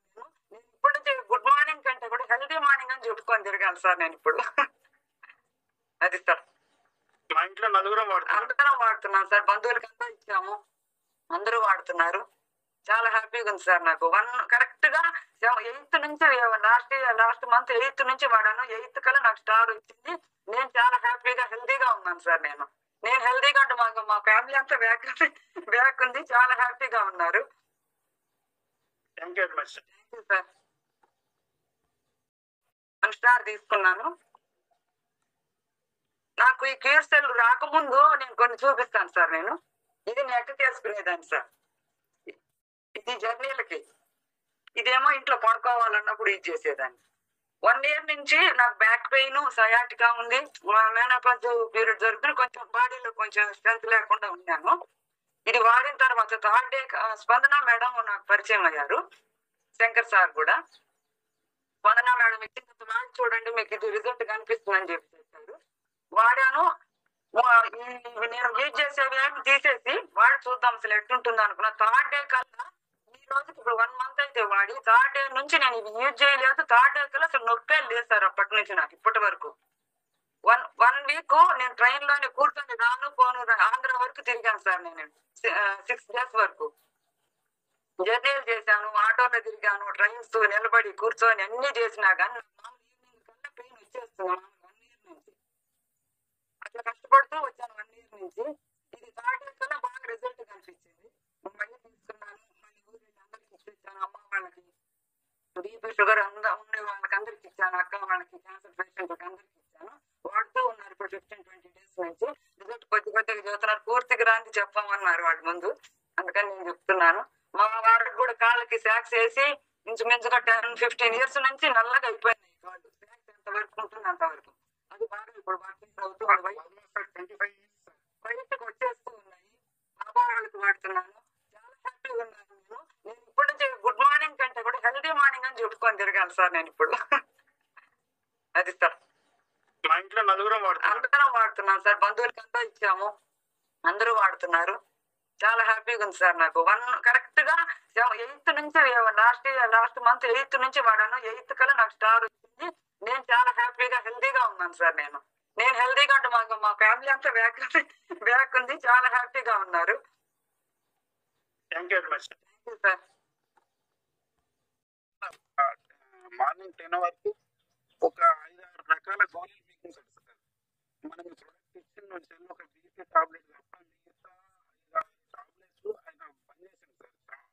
నేను ఇప్పటి నుంచి గుడ్ మార్నింగ్ కంటే కూడా హెల్దీ మార్నింగ్ అని చెప్పుకొని తిరగాలి సార్ నేను ఇప్పుడు. అది సార్ మా ఇంట్లో నలుగురం అందరం వాడుతున్నాం సార్. బంధువులకి అంతా ఇచ్చాము, అందరూ వాడుతున్నారు. చాలా హ్యాపీగా ఉంది సార్. నాకు కరెక్ట్ గా 8th నుంచి లాస్ట్ మంత్ 8th నుంచి వాడాను. 8th కల్లా నాకు స్టార్ వచ్చింది. నేను చాలా హ్యాపీగా హెల్దీగా ఉన్నాను సార్. నేను హెల్దీగా అంటే మా ఫ్యామిలీ అంతా బ్యాక్ ఉంది, చాలా హ్యాపీగా ఉన్నారు. Thank you very much sir. 1 star తీసుకున్నాను. నాకు ఈ క్యూర్ సెల్ రాకముందు నేను కొన్ని చూపిస్తాను సార్. నేను ఇది నెట్ చేసుకునేదాన్ని సార్. ఇది జర్నీలకి, ఇదేమో ఇంట్లో పడుకోవాలన్నప్పుడు ఇది చేసేదాన్ని. 1 year నుంచి నాకు బ్యాక్ పెయిన్, సయాటికా ఉంది. మేనోపాజ్ పీరియడ్ జరుగుతుంది, కొంచెం బాడీలో కొంచెం స్ట్రెంత్ లేకుండా ఉన్నాను. ఇది వాడిన తర్వాత 3rd day స్పందన మేడం నాకు పరిచయం అయ్యారు, శంకర్ సార్ కూడా. స్పందన మేడం ఇచ్చిన వాడి చూడండి మీకు ఇది రిజల్ట్ కనిపిస్తుందని చెప్పి చెప్పారు. వాడాను. నేను యూజ్ చేసేవి ఏమి తీసేసి వాడి చూద్దాం అసలు ఎట్టుంటుంది అనుకున్నా. 3rd day కల్లా, ఈ రోజుకి ఇప్పుడు 1 month అయితే వాడి 3rd day నుంచి నేను ఇవి యూజ్ చేయలేదు. 3rd day కల్లా అసలు నొప్పే లేదు సార్. అప్పటి నుంచి నాకు ఇప్పటి వరకు 1 week నేను ట్రైన్ లోనే కూర్చొని రాను పోను ఆంధ్ర వరకు తిరిగాను సార్. నేను 6 days వరకు జర్నీలు చేశాను, ఆటోలో తిరిగాను, ట్రైన్స్ నిలబడి కూర్చొని అన్ని చేసినా కానీ నాకు మామూలు ఈవినింగ్ కల్లా పెయిన్ వచ్చేస్తుంది. 1 year నుంచి అట్లా కష్టపడుతూ వచ్చాను. 1 year నుంచి ఇది 3rd day కల్లా బాగా రిజల్ట్ కనిపించింది. మళ్ళీ తీసుకున్నాను, మళ్ళీ ఊరి అందరికి ఇచ్చేసాను. అమ్మ వాళ్ళకి, బీపీ షుగర్ ఉండే వాళ్ళకి అందరికి ఇచ్చాను, అక్క వాళ్ళకి, క్యాన్సర్ పేషెంట్కి అందరికి ఇచ్చాను. వాడుతూ ఉన్నారు ఇప్పుడు 15-20 days నుంచి. రిజల్ట్ కొద్దిగా చెబుతున్నారు, పూర్తిగా రాంది చెప్పమన్నారు వాళ్ళ ముందు. అందుకని నేను చెప్తున్నాను. మా వారికి కూడా కాళ్ళకి సాక్స్ వేసి ఇంచుమించుగా 10-15 years నుంచి నల్లగా అయిపోయినాయి కాళ్ళు. సాక్స్ ఎంత వరకు ఉంటుంది అంతవరకు. అది బాగా ఇప్పుడు బాగా అవుతుంది. బయటకు వచ్చేస్తూ ఉన్నాయి. బాబా వాళ్ళకి వాడుతున్నాను, చాలా హ్యాపీగా ఉన్నాను. నేను ఇప్పటి నుంచి గుడ్ మార్నింగ్ కంటే కూడా హెల్దీ మార్నింగ్ అని చెప్పుకొని తిరగాలి సార్ నేను ఇప్పుడు. అది సార్. మా ఇంట్లో నలుగురం అందరం వాడుతున్నాం సార్. బంధువులకి అంతా ఇచ్చాము, అందరూ వాడుతున్నారు. చాలా హ్యాపీగా ఉంది సార్. నాకు కరెక్ట్ గా 8th నుంచి లాస్ట్ మంత్ 8th నుంచి వాడాను. 8th కల్లా నాకు స్టార్ వచ్చింది. నేను చాలా హ్యాపీగా హెల్దీగా ఉన్నాను సార్. నేను హెల్దీగా అంటే మా ఫ్యామిలీ అంతా బ్యాక్ ఉంది, చాలా హ్యాపీగా ఉన్నారు. Thank you very much sir. Morning 10 వరకు ఒక 5-6 రకాల గోళీలు మీకు సార్. మనం ఈ ప్రొడక్ట్ ఇచ్చిన సెల్ ఒక బీపీ టాబ్లెట్ తప్ప మిగతా 5-6 టాబ్లెట్స్ ఆయన పనిచేసాను సార్.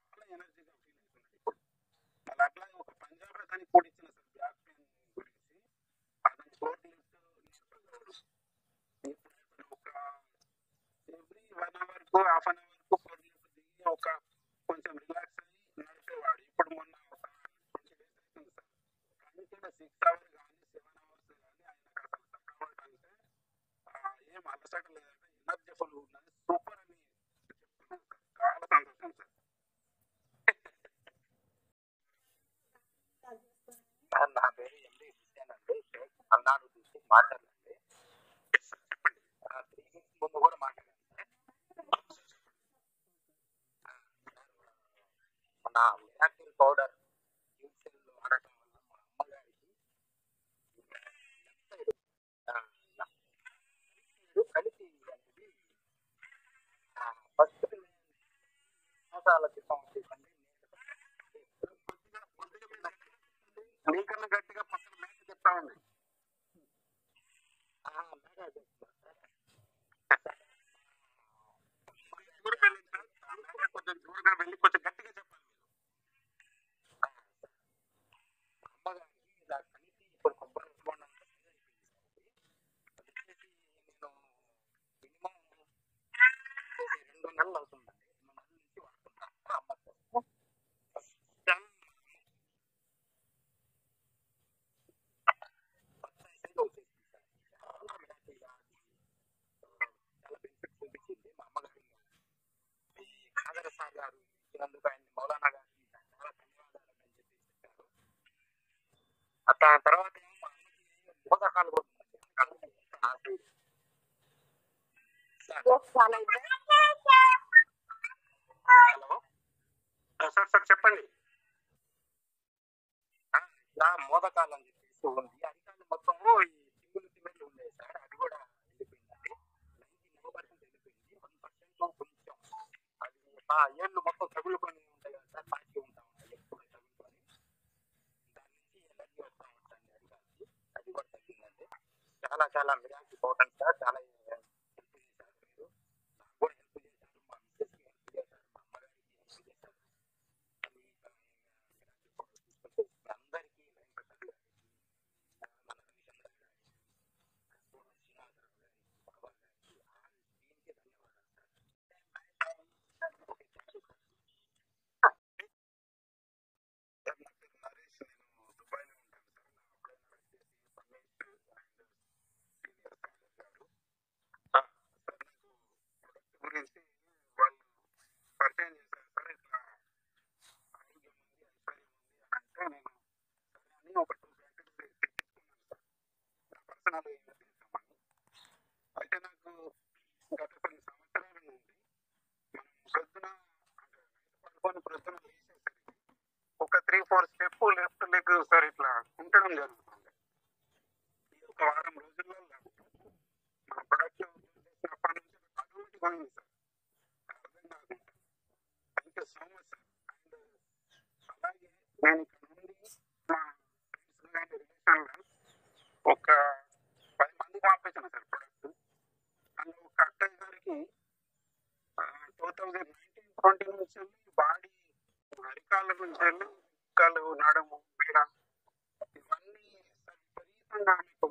చాలా ఎనర్జీగా ఫీల్ అవుతున్నాడు ఇప్పుడు. మళ్ళీ అట్లాగే ఒక పంజాబ్ రకానికి కూడా ఇచ్చిన సార్ బ్యాక్ పెయిన్ గురించి. అతను 4 days ఒక ఎవ్రీ 1 hour కు హాఫ్ అన్ అవర్ కు 4 days దిగి ఒక కొంచెం రిలాక్స్ అయ్యి నడిపేవాడు. ఇప్పుడు మొన్న ఒక 20 days అవుతుంది సార్. కానీ కూడా 6 hours కానీ 7 hours కానీ ఆయనకు అసలు సపోర్ట్ అంటే అలసట లేదంటే ఎనర్జీఫుల్ ఉన్నది, సూపర్ అని చెప్తున్నాను సార్. చాలా సంతోషం సార్. నా పేరు ఎండి హుస్సేన్ అండి, షేక్ అన్నాను చూసి మాట్లాడండి. చెప్పండి. 3 weeks ముందు కూడా మాట్లాడాను సార్. మన మిరాకిల్ పౌడర్ యూసెల్ వాడటం వల్ల మా అమ్మగారికి కలిసి అనేది ఫస్ట్ సంవత్సరాల క్రితం వచ్చేసండి. మీకన్నా గట్టిగా పక్కన మేక చెప్తా ఉంది. కొంచెం దూరంగా వెళ్ళి కొంచెం గట్టిగా చెప్పాలి. అమ్మగారికి ఇలా కలిసి ఇప్పుడు కొబ్బరి బొండం నేను మినిమం 2 నెలలు అవుతుందండి. 2 నెలల నుంచి వాడుతున్నాను అమ్మకు. చాలా బెనిఫిట్ చూపించింది మా అమ్మగారి. ఈ ఖాదర్ సార్ గారు ఇచ్చినందుకు ఆయన మౌలానా గారికి చాలా ధన్యవాదాలు అని చెప్పి చెప్పారు. దాని తర్వాత మా అమ్మకి మోదకాలు కూడా హలో సార్ సార్ చెప్పండి. ఇలా మోదకాలు అని చెప్పేసి ఉంది. అరికాలు మొత్తం ఈ తిమ్మిళ్ళు ఉండేది సార్, అది కూడా వెళ్ళిపోయిందండి. 99% వెళ్ళిపోయింది. 1% కొంచెం అది ఆ ఏళ్ళు మొత్తం తగులుకొని ఉంటాయి కదా సార్, పాకి ఉంటా ఉంటాయి ఎప్పుడు తగులుకొని, దాని నుంచి ఎనర్జీ వస్తూ ఉంటుంది అరికాలకి. అది కూడా తగ్గిందండి. చాలా చాలా మిరాకిల్ పౌడర్ సార్. చాలా హెల్ప్ చేశారు మీరు. నాకు కూడా హెల్ప్ చేశారు, మా మిస్సెస్కి హెల్ప్ చేశారు, మా అమ్మగారికి హెల్ప్ చేశారు. అందరికీ లైన్ పెట్టారు. మన రవిచంద్ర గారికి, శ్రీనాథరావు గారికి, బాబా గారికి, దీనికి ధన్యవాదాలు sir. Okay, thank you sir. Sir నా పేరు నరేష్, నేను దుబాయ్లో ఉంటాను సార్. నా అప్లైన్ వచ్చేసి రమేష్ అండ్ సీనియర్ సాగర్ గారు. సార్ నాకు ప్రొడక్ట్ గురించి వాళ్ళు పరిచయం చేశారు సార్. ఇట్లా ఆరోగ్యం ఉంది, ఐశ్వర్యం ఉంది అంటే నేను సరే అని ఒక 2 ప్యాకెట్స్ తెప్పించుకున్నాను సార్. నా పర్సనల్ యూజ్ చేద్దామని. అయితే నాకు గత కొన్ని సంవత్సరాల నుండి మనం ప్రొద్దున అంటే పడుకొని ప్రొద్దున లేచేసరికి ఒక 3-4 స్టెప్ లెఫ్ట్ లెగ్ సార్ ఇట్లా ఉండడం జరుగుతుంది. ఇది ఒక వారం రోజుల్లో మన ప్రొడక్ట్ యూజ్ చేసినప్పటి నుంచి అటువంటి పోయింది సార్. అర్థం కాకుండా. Thank you so much sir. And అలాగే నేను ఇక్కడ నుండి మా ఫ్రెండ్స్ కానీ రిలేషన్లో ఒక 10 మందికి పంపించాను సార్ ప్రొడక్ట్. అండ్ ఒక అక్కయ్య గారికి 2019-20 నుంచి వెళ్ళి బాడీ అరికాళ్ళ నుంచి వెళ్ళి కాలు నడుము పీడ ఇవన్నీ సార్ విపరీతంగా మీకు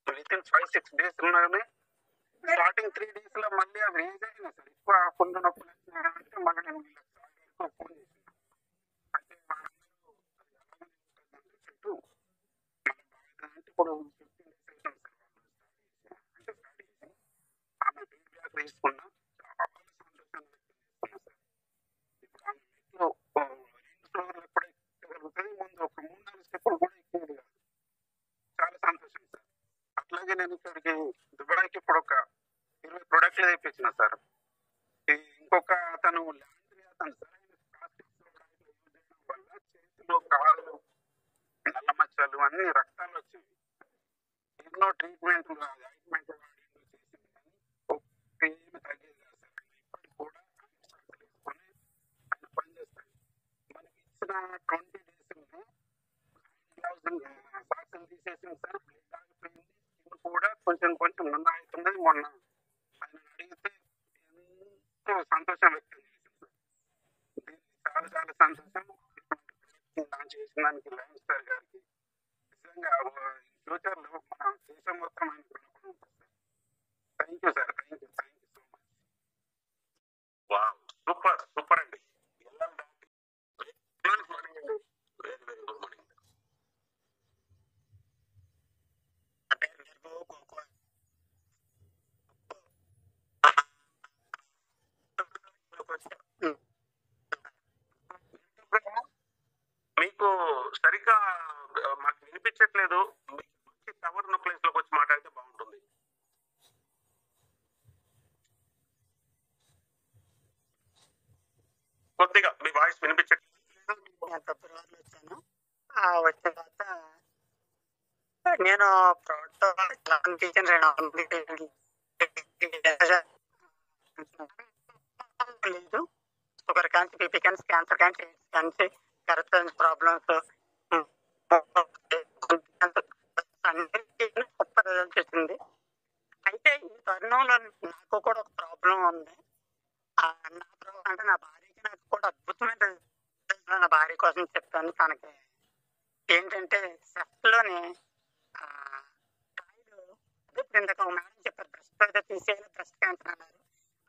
వితిన్ 5-6 days ఉన్నాయని. స్టార్టింగ్ 3 days లో మళ్ళీ అవి రేజ్ అయినాయి సార్. ఎక్కువ పుండు నొప్పులు వచ్చినాయంటే మళ్ళీ నేను వీళ్ళకి ఫోన్ చేశాను. అయితే వాళ్ళందరూ చుట్టూ అంటే ఇప్పుడు 15 days అవుతుంది సార్ వాళ్ళు స్టార్ట్ చేసి ఆమె ఫీడ్బ్యాక్ తీసుకున్నా. చాలా సంతోషాన్ని వ్యక్తం చేస్తున్నా సార్. ఇప్పుడు ఆమె మెట్లు 2 ఫ్లోర్లు ఎప్పుడు ఎక్కగలుగుతుంది, ముందు ఒక 3-4 స్టెప్పులు కూడా ఎక్కేది కాదు. చాలా సంతోషం సార్. అట్లాగే నేను ఇక్కడికి దుబాయ్కి ఇప్పుడు ఒక 20 ప్రొడక్ట్లు తెప్పించిన సార్. ఇంకొక అతను లాండ్రీ అతను సరైన ప్లాస్టిక్ ప్రోడక్ట్లు యూజ్ చేయడం వల్ల చేతిలో కాళ్ళు నల్ల మచ్చలు అన్ని రక్తాలు వచ్చేవి. ఎన్నో ట్రీట్మెంట్లు ఆయింట్మెంట్ వాడిండు చేసింది కానీ ఒకేమి తగ్గేది కాదు సార్. ఇప్పటికి కూడా వేసుకొని ఆయన పనిచేస్తాడు. మనకి ఇచ్చిన 20 days సాక్సులు తీసేసింది సార్. బ్లడ్ ఆగిపోయింది. స్కిన్ కూడా కొంచెం కొంచెం నల్ల అవుతున్నది. మొన్న ఆయన అడిగితే ఎంతో సంతోషం వ్యక్తం చేసింది సార్. దీనికి చాలా చాలా సంతోషం. లాంచ్ చేసిన దానికి లయన్ స్టార్ గారికి నిజంగా ఫ్యూచర్లో మన దేశం మొత్తం ఆయన కొనుక్కొని ఉంటుంది sir. Thank you sir. Thank you so much. Wow, super super అండి. Very very good morning. వినిపించట్లేదు. టవర్ ఉన్న ప్లేస్ లోకి వచ్చి మాట్లాడితే బాగుంటుంది. కొద్దిగా మీ వాయిస్ వినిపించట్లేదు. ఫిబ్రవరిలో వచ్చాను. వచ్చిన తర్వాత నేను లేదు sugar cancer, BP cancer, cancer cancer, cancer, correct problems, super result వచ్చింది. అయితే ఈ తరుణంలో నాకు కూడా ఒక ప్రాబ్లం ఉంది. నా ప్రాబ్లం అంటే నా భార్యకి నాకు కూడా అద్భుతమైన రిజల్ట్ నా భార్య కోసం చెప్తాను. తనకి ఏంటంటే సెఫ్ట్లోని కాయలు ఇప్పుడు ఇందాక ఒక మేడం చెప్పారు బ్రెస్ట్ అయితే తీసేయాలి, బ్రెస్ట్ క్యాన్సర్ అన్నారు.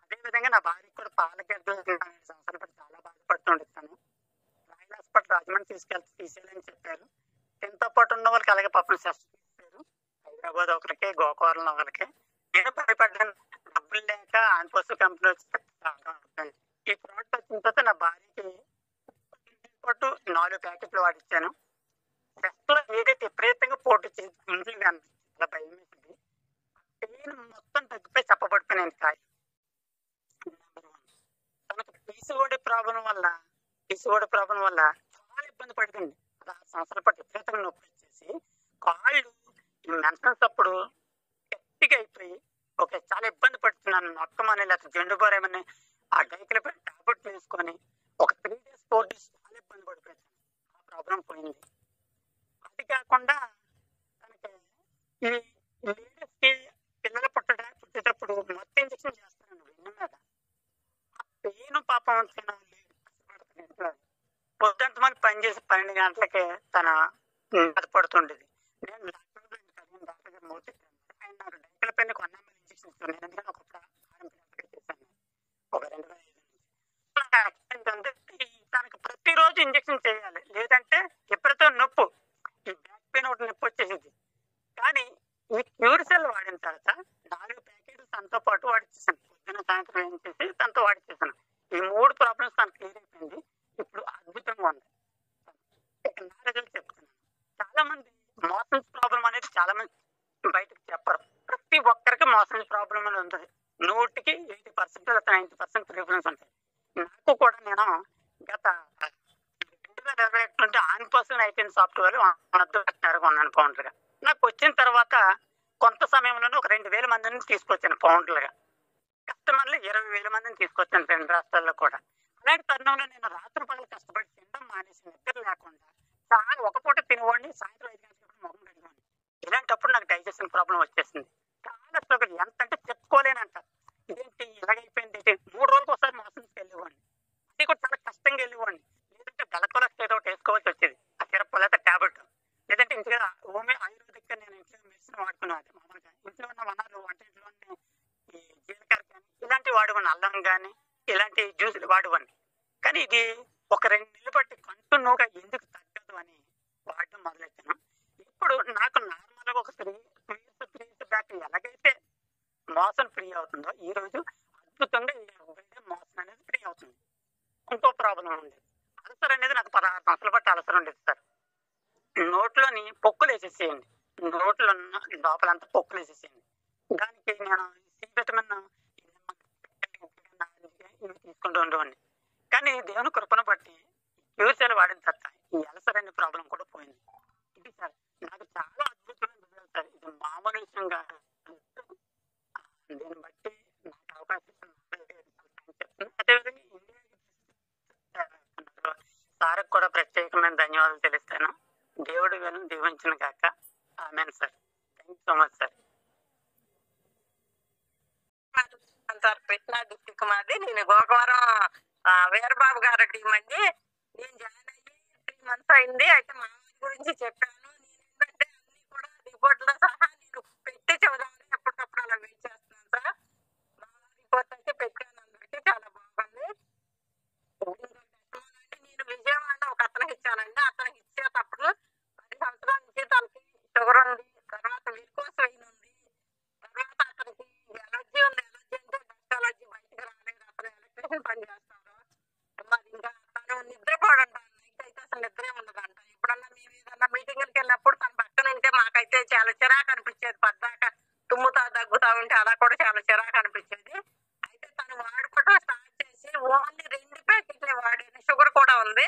అదేవిధంగా నా భార్యకి కూడా పాల గడ్డలు 12 సంవత్సరాలు బట్టి చాలా బాధపడుతుండేది. తను రాయల్ హాస్పిటల్ రాజమండ్రి తీసుకెళ్తే తీసేయాలని చెప్పారు. దీంతో పాటు ఉన్న వాళ్ళకి అలాగే పాపం సెస్ట్ తీశారు. హైదరాబాద్ ఒకరికి, గోకవరంలో ఒకరికి. నేను భయపడ్డాను, డబ్బులు లేక ఆన్పోస్ కంపెనీ వచ్చి ఈ ప్రోడక్ట్ వచ్చిన తర్వాత నా భార్యకి పాటు 4 ప్యాకెట్లు వాడిచ్చాను. సెస్ట్లో ఏదైతే విపరీతంగా పోటీ చేసి చాలా భయం వేసింది. పెయిన్ మొత్తం తగ్గిపోయి చెప్పబడిపోయినాను కాయ. తనకు పీసీఓడి ప్రాబ్లం వల్ల చాలా ఇబ్బంది పడుతుంది. 6 సంవత్సరాల పాటు విపరీతంగా నొప్పి వచ్చేసి కాళ్ళు మెన్సన్స్ అప్పుడు గట్టిగా అయిపోయి చాలా ఇబ్బంది పడుతున్నాను. నొక్కమని లేకపోతే జెండుబారేమని ఆ డైకిల పైన టాబ్లెట్ వేసుకొని ఒక 3 days 4 days చాలా ఇబ్బంది పడిపోయాను. ఆ ప్రాబ్లం పోయింది. అది కాకుండా తనకి ఈ లేడీస్కి పిల్లలు పుట్టేటప్పుడు మొత్తం ఇంజక్షన్ చేస్తాను వెన్ను మీద. ఆ పెయిన్ పాపం ఇంట్లో పొద్దుంత మంది పనిచేసి 12 గంటలకి తన బాధపడుతుండేది. నేను డాక్టర్ గారు మూర్తి ఆయన నాకు డైకిల పైన ఒక 1 ml ఇంజక్షన్ ఇస్తాను. నేను ఎందుకంటే ఒక చేశాను ఒక 2005 ఏంటంటే తనకు ప్రతిరోజు ఇంజక్షన్ చేయాలి, లేదంటే ఎప్పుడైతే నొప్పు ఈ బ్యాక్ పెయిన్ ఒకటి నొప్పి వచ్చేసింది. కానీ ఈ క్యూర్సెల్ వాడిన తర్వాత 4 ప్యాకెట్లు తనతో పాటు వాడిచ్చేసాను. పొద్దున సాయంత్రం ఏం చేసి తనతో వాడిచ్చేసాను. ఈ 3 ప్రాబ్లమ్స్ తనకు క్లియర్ అయిపోయింది. ఇప్పుడు అద్భుతంగా ఉంది. ఇక నా రిజల్ట్ చెప్తున్నాను. చాలా మంది మోషన్స్ ప్రాబ్లం అనేది చాలా మంది బయటకు చెప్పరు. ప్రతి ఒక్కరికి మోషన్స్ ప్రాబ్లం అనేది ఉంటుంది. 100కి 80% లేదా 90% ప్రిఫరెన్స్ ఉంటాయి. నాకు కూడా నేను గత 2021 నుండి ఆన్పోసన్ అయిపోయిన సాఫ్ట్వేర్ కొన్నాను పౌండర్గా. నాకు వచ్చిన తర్వాత కొంత సమయంలోనే ఒక 2,000 మందిని తీసుకొచ్చాను పౌండర్లుగా. కస్టమర్లు 20,000 మందిని తీసుకొచ్చాను 2 రాష్ట్రాల్లో కూడా. అలాంటి తరుణంలో నేను రాత్రి పగలు కష్టపడి తినడం మానేసి నిద్ర లేకుండా చాలా ఒక పూట తినేవాడిని, సాయంత్రం 5 గంటలకు మొహం కడిగేవాడిని. ఇలాంటప్పుడు నాకు డైజెషన్ ప్రాబ్లం వచ్చేసింది. చాలా స్ట్రగుల్, ఎంత అంటే చెప్పుకోలేనంట. ఇదేంటి ఇలాగైపోయింది, 3 రోజులకు ఒకసారి మోషన్స్కి వెళ్ళేవాడిని. అది కూడా చాలా కష్టంగా వెళ్ళేవాడిని. లేదంటే గలకొలెక్ట్ ఏదో ఒకటి వేసుకోవాల్సి వచ్చేది, ఆ సిరప్ లేకపోతే ట్యాబ్లెట్. లేదంటే ఇంట్లో ఆయుర్వేదిక్గా నేను ఇంట్లో మెడిసిన్ వాడుకున్నాను. మామూలుగా ఇంట్లో ఉన్న వనరులు వంటింట్లో ఈ జీలకర్ర కానీ ఇలాంటివి వాడేవాడిని, అల్లం కానీ ఇలాంటి జ్యూసులు వాడేవాడిని. కానీ ఇది ఒక 2 నెలలు బట్టి కంటిన్యూగా ఎందుకు తగ్గదు అని వాడడం మొదలెట్టాను. ఇప్పుడు నాకు నార్మల్గా ఒక 3 years బ్యాక్ ఎలాగైతే మోషన్ ఫ్రీ అవుతుందో ఈ రోజు అద్భుతంగా మోషన్ అనేది ఫ్రీ అవుతుంది. ఇంకో ప్రాబ్లం ఉంది, అల్సర్ అనేది నాకు 16 సంవత్సరాల బట్టి అల్సర్ ఉండేది సార్. నోట్లోని పొక్కులు వేసేసేయండి, నోట్లో లోపలంతా పొక్కులు వేసేసేయండి. దానికి నేను సి విటమిన్ ఇవి తీసుకుంటూ ఉండేవాడిని. కానీ దేవుని కృపను బట్టి క్యూర్సెల్ వాడిన తర్వాత ఈ అల్సర్ అనే ప్రాబ్లం కూడా పోయింది. ఇది సార్ నాకు చాలా అద్భుతమైన రిజల్ట్ సార్. ఇది మామూలు విషయం కాదు. దీన్ని బట్టి నాకు అవకాశం చెప్తున్నాను. అదేవిధంగా సార్కి కూడా ప్రత్యేకమైన ధన్యవాదాలు తెలుస్తాను. దేవుడు వీళ్ళని దీవించిన కాక. ఆమేన్ sir. Thank you so much sir. Krishna district మాది. నేను గోకవరం వీరబాబు గారు టీం అండి. నేను జాయిన్ అయ్యి 3 months అయింది. అయితే మా గురించి చెప్పాను. నేను ఏంటంటే అన్ని కూడా రిపోర్ట్లతో సహా నేను పెట్టి చెబుదామని ఎప్పటికప్పుడు అలా వెయిట్ చేస్తున్నాను సార్. మా రిపోర్ట్ అయితే పెట్టాను, అందరికీ చాలా బాగుంది. నేను విజయవాడ ఒక అతనికి ఇచ్చానండి. అతనికి ఇచ్చేటప్పుడు 10 సంవత్సరాల నుంచి తనకి షుగర్ ఉంది, తర్వాత వెరికోస్ వెయిన్ ఉంది, తర్వాత అతనికి ఎలర్జీ ఉంది. ఎలర్జీ అంటే డస్ట్ ఎలర్జీ, బయటకు రాలేదు. అతను ఎలక్ట్రీషియన్ పని చేస్తారు. మరి ఇంకా తను నిద్రపోడంట, నైట్ అయితే అసలు నిద్రే ఉండదంట. ఎప్పుడన్నా మేము ఏదన్నా మీటింగ్కి వెళ్ళినప్పుడు తన పక్కన అయితే చాలా చిరాకు అనిపించేది. పద్దాక తుమ్ముతా దగ్గుతా ఉంటే అలా కూడా చాలా చిరాకు అనిపించేది. అయితే తను వాడుకోవడం స్టార్ట్ చేసి ఓన్లీ 2 ప్యాకెట్లే వాడాను. షుగర్ కూడా ఉంది.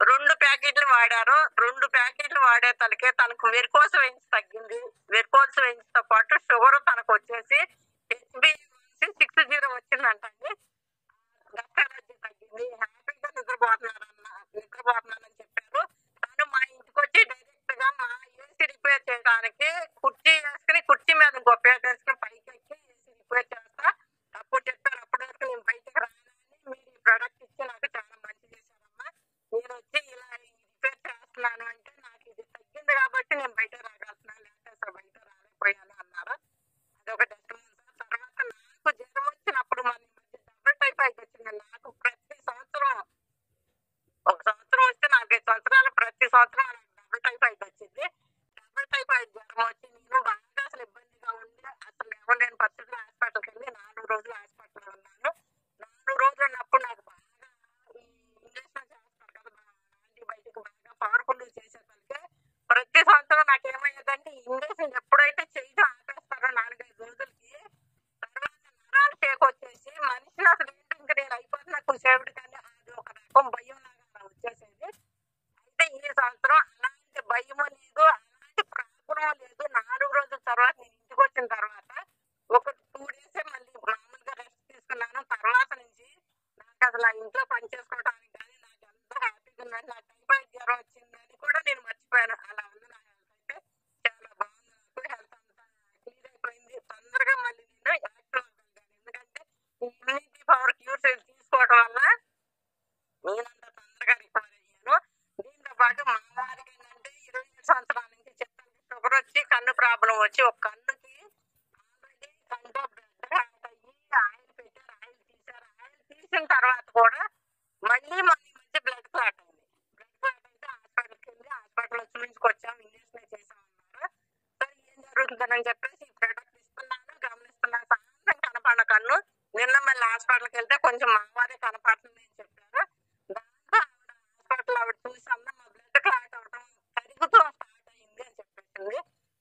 2 ప్యాకెట్లు వాడారు. 2 ప్యాకెట్లు వాడే తలకే తనకు వెరికోస్ వెయిన్స్ తగ్గింది. వెరికోస్ వెయిన్స్ తో పాటు షుగర్ తనకు వచ్చేసి HbA1c 60 వచ్చిందంటండి. డస్ట్ ఎలర్జీ తగ్గింది. హ్యాపీగా నిద్రపోతున్నానని చెప్పారు. తను మా ఇంటికి వచ్చి డైరెక్ట్ గా మా ఏసీ రిపేర్ చేయడానికి కుర్చీ వేసుకుని కుర్చీ మీద ఇంకో పేట వేసుకుని పైకి ఎక్కి ఏసీ రిపేర్ చేస్తా. అప్పుడు చెప్పారు, అప్పటి వరకు నేను బయటకు రానని, మీరు ఈ ప్రోడక్ట్ ఇచ్చి నాకు చాలా మంచి చేశారమ్మా, నేను వచ్చి ఇలా రిపేర్ చేస్తున్నాను అంటే నాకు ఇది తగ్గింది కాబట్టి నేను బయట రాగలుగుతున్నాను, లేకపోతే బయట రాలేకపోయాను అన్నారు. అదొక టెస్టిమోనియల్ సార్. తర్వాత నాకు జ్వరం వచ్చినప్పుడు మన డబుల్ టైఫాయిడ్ వచ్చింది. నాకు ప్రతి సంవత్సరం, ఒక సంవత్సరం వస్తే 4-5 సంవత్సరాలు ప్రతి సంవత్సరం డబుల్ టైఫాయిడ్ వచ్చింది. డబుల్ టైఫాయిడ్ జ్వరం వచ్చి నేను బాగా అసలు ఇబ్బందిగా ఉండి అసలు లేవలేని పరిస్థితుల్లో హాస్పిటల్కి వెళ్ళి 4 రోజులు హాస్పిటల్లో ఉన్నాను. 4 రోజులు ఉన్నప్పుడు నాకు బాగా ఈ ఇంజక్షన్ చేస్తారు కదా, యాంటీబయాటిక్ బాగా పవర్ఫుల్ చేసేసరికి ప్రతి సంవత్సరం నాకు ఏమయ్యేదంటే ఇంజక్షన్ ఎప్పుడైతే చేయడం ఆపేస్తారో 4-5 రోజులకి తర్వాత నరాలు వచ్చేసి మనిషిని అసలు ఏంటి ఇంకా నేను అయిపోతున్నా సేవిడి కానీ అది ఒక రకం భయం లాగా వచ్చేసేది. అయితే ఈ సంవత్సరం అలాంటి భయం లేదు, అలాంటి ప్రాబ్లం లేదు. 4 రోజుల తర్వాత నేను ఇంటికి వచ్చిన తర్వాత ఒక 2 డేసే మళ్ళీ మామూలుగా రెస్ట్ తీసుకున్నాను. తర్వాత నుంచి నాకు అసలు ఆ ఇంట్లో పని చేసుకోవడానికి కానీ నాకు ఎంతో హ్యాపీగా ఉందని, నా టైఫాయిడ్ జ్వరం వచ్చిందని కూడా నేను మర్చిపోయాను. అలా ఉంది నా హెల్త్. అయితే చాలా బాగుంది. నాకు హెల్త్ అంతా క్లియర్ అయిపోయింది. తొందరగా మళ్ళీ నేను యాక్టివ్ అవ్వగలిగాను. ఎందుకంటే ఇమ్యూనిటీ పవర్ క్యూర్స్ తీసుకోవడం వల్ల నేనంత తొందరగా రికవర్ అయ్యాను. దీంతో పాటు మా వారికి ఏంటంటే 27 సంవత్సరాల నుంచి చెప్తాను షుగర్ వచ్చి కన్ను ప్రాబ్లం వచ్చి ఒక కన్నుకి ఆల్రెడీ కంట్లో బ్లడ్ క్లాట్ అయ్యి ఆయిల్ పెట్టారు, ఆయిల్ తీశారు. ఆయిల్ తీసిన తర్వాత కూడా మళ్ళీ మధ్య బ్లడ్ క్లాట్ అయింది. బ్లడ్ క్లాట్ అయితే హాస్పిటల్కి వెళ్ళి హాస్పిటల్లో చూపించుకొచ్చాం, ఇంజక్షన్ చేసామన్నారు. సరే ఏం జరుగుతుందని చెప్పేసి ఈ ప్రోడక్ట్ ఇస్తున్నాను, గమనిస్తున్నాను. సాయంత్రం కనపడిన కన్ను నిన్న మళ్ళీ హాస్పిటల్కి వెళ్తే కొంచెం మా వారే కనపడుతుంది అని చెప్పారు. దాంతో హాస్పిటల్ ఆవిడ చూసి అన్న మా బ్లడ్ క్లాట్ అవడం కరుగుతూ స్టార్ట్ అయింది అని చెప్పేసింది.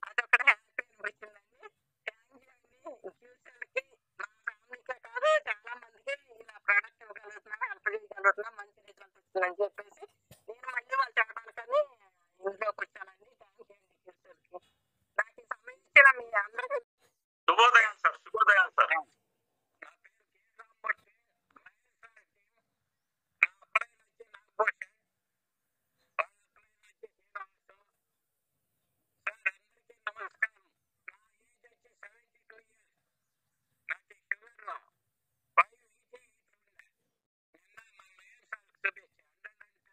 అదొకటి హ్యాపీ అనిపించిందండి. థ్యాంక్ యూ అండి. ఫ్యూచర్కి మా ఫ్యామిలీకే కాదు చాలా మందికి ఇలా ప్రోడక్ట్ ఇవ్వగలుగుతున్నా, హెల్ప్ చేయగలుగుతున్నా, మంచి రిజల్ట్ వచ్చిందని చెప్పేసి నేను మళ్ళీ వాళ్ళు చెప్పడానికని ఇంట్లోకి వచ్చానండి. థ్యాంక్ యూ అండి ఫ్యూచర్కి. నాకు ఈ సమయం ఇచ్చిన మీ అందరికీ శుభోదయం సార్. శుభోదయం సార్. నా పేరు కే రామ్మూర్తి. నా అబ్బాయి వచ్చి నాగభూషణ్, వాళ్ళ అబ్బాయి వచ్చి శ్రీరామ్స్. సార్ అందరికీ నమస్కారం. నా ఏజ్ వచ్చి 72 years. నాకు షుగర్ 588 ఉండే. నిన్న మా మేయర్ సార్ చూపించి 110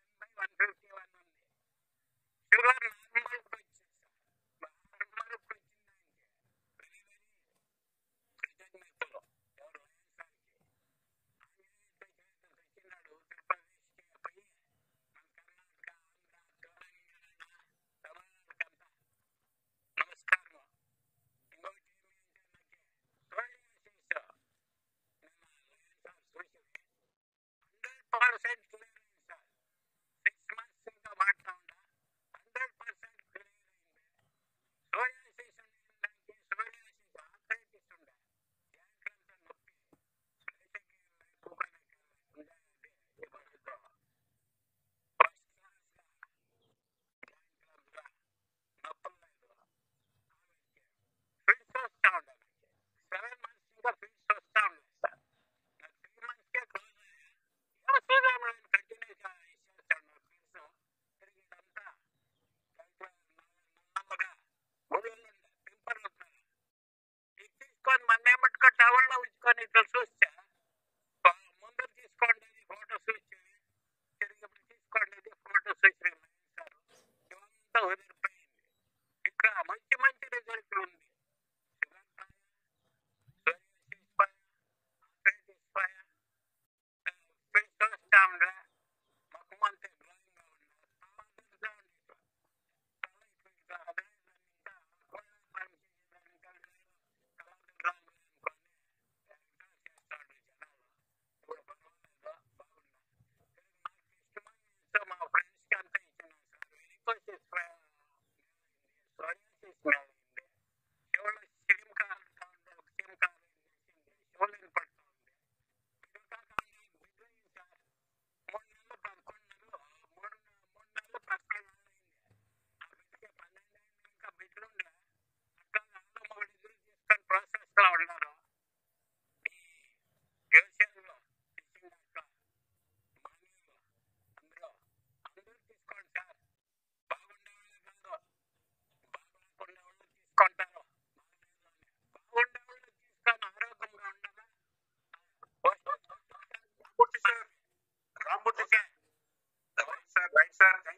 సార్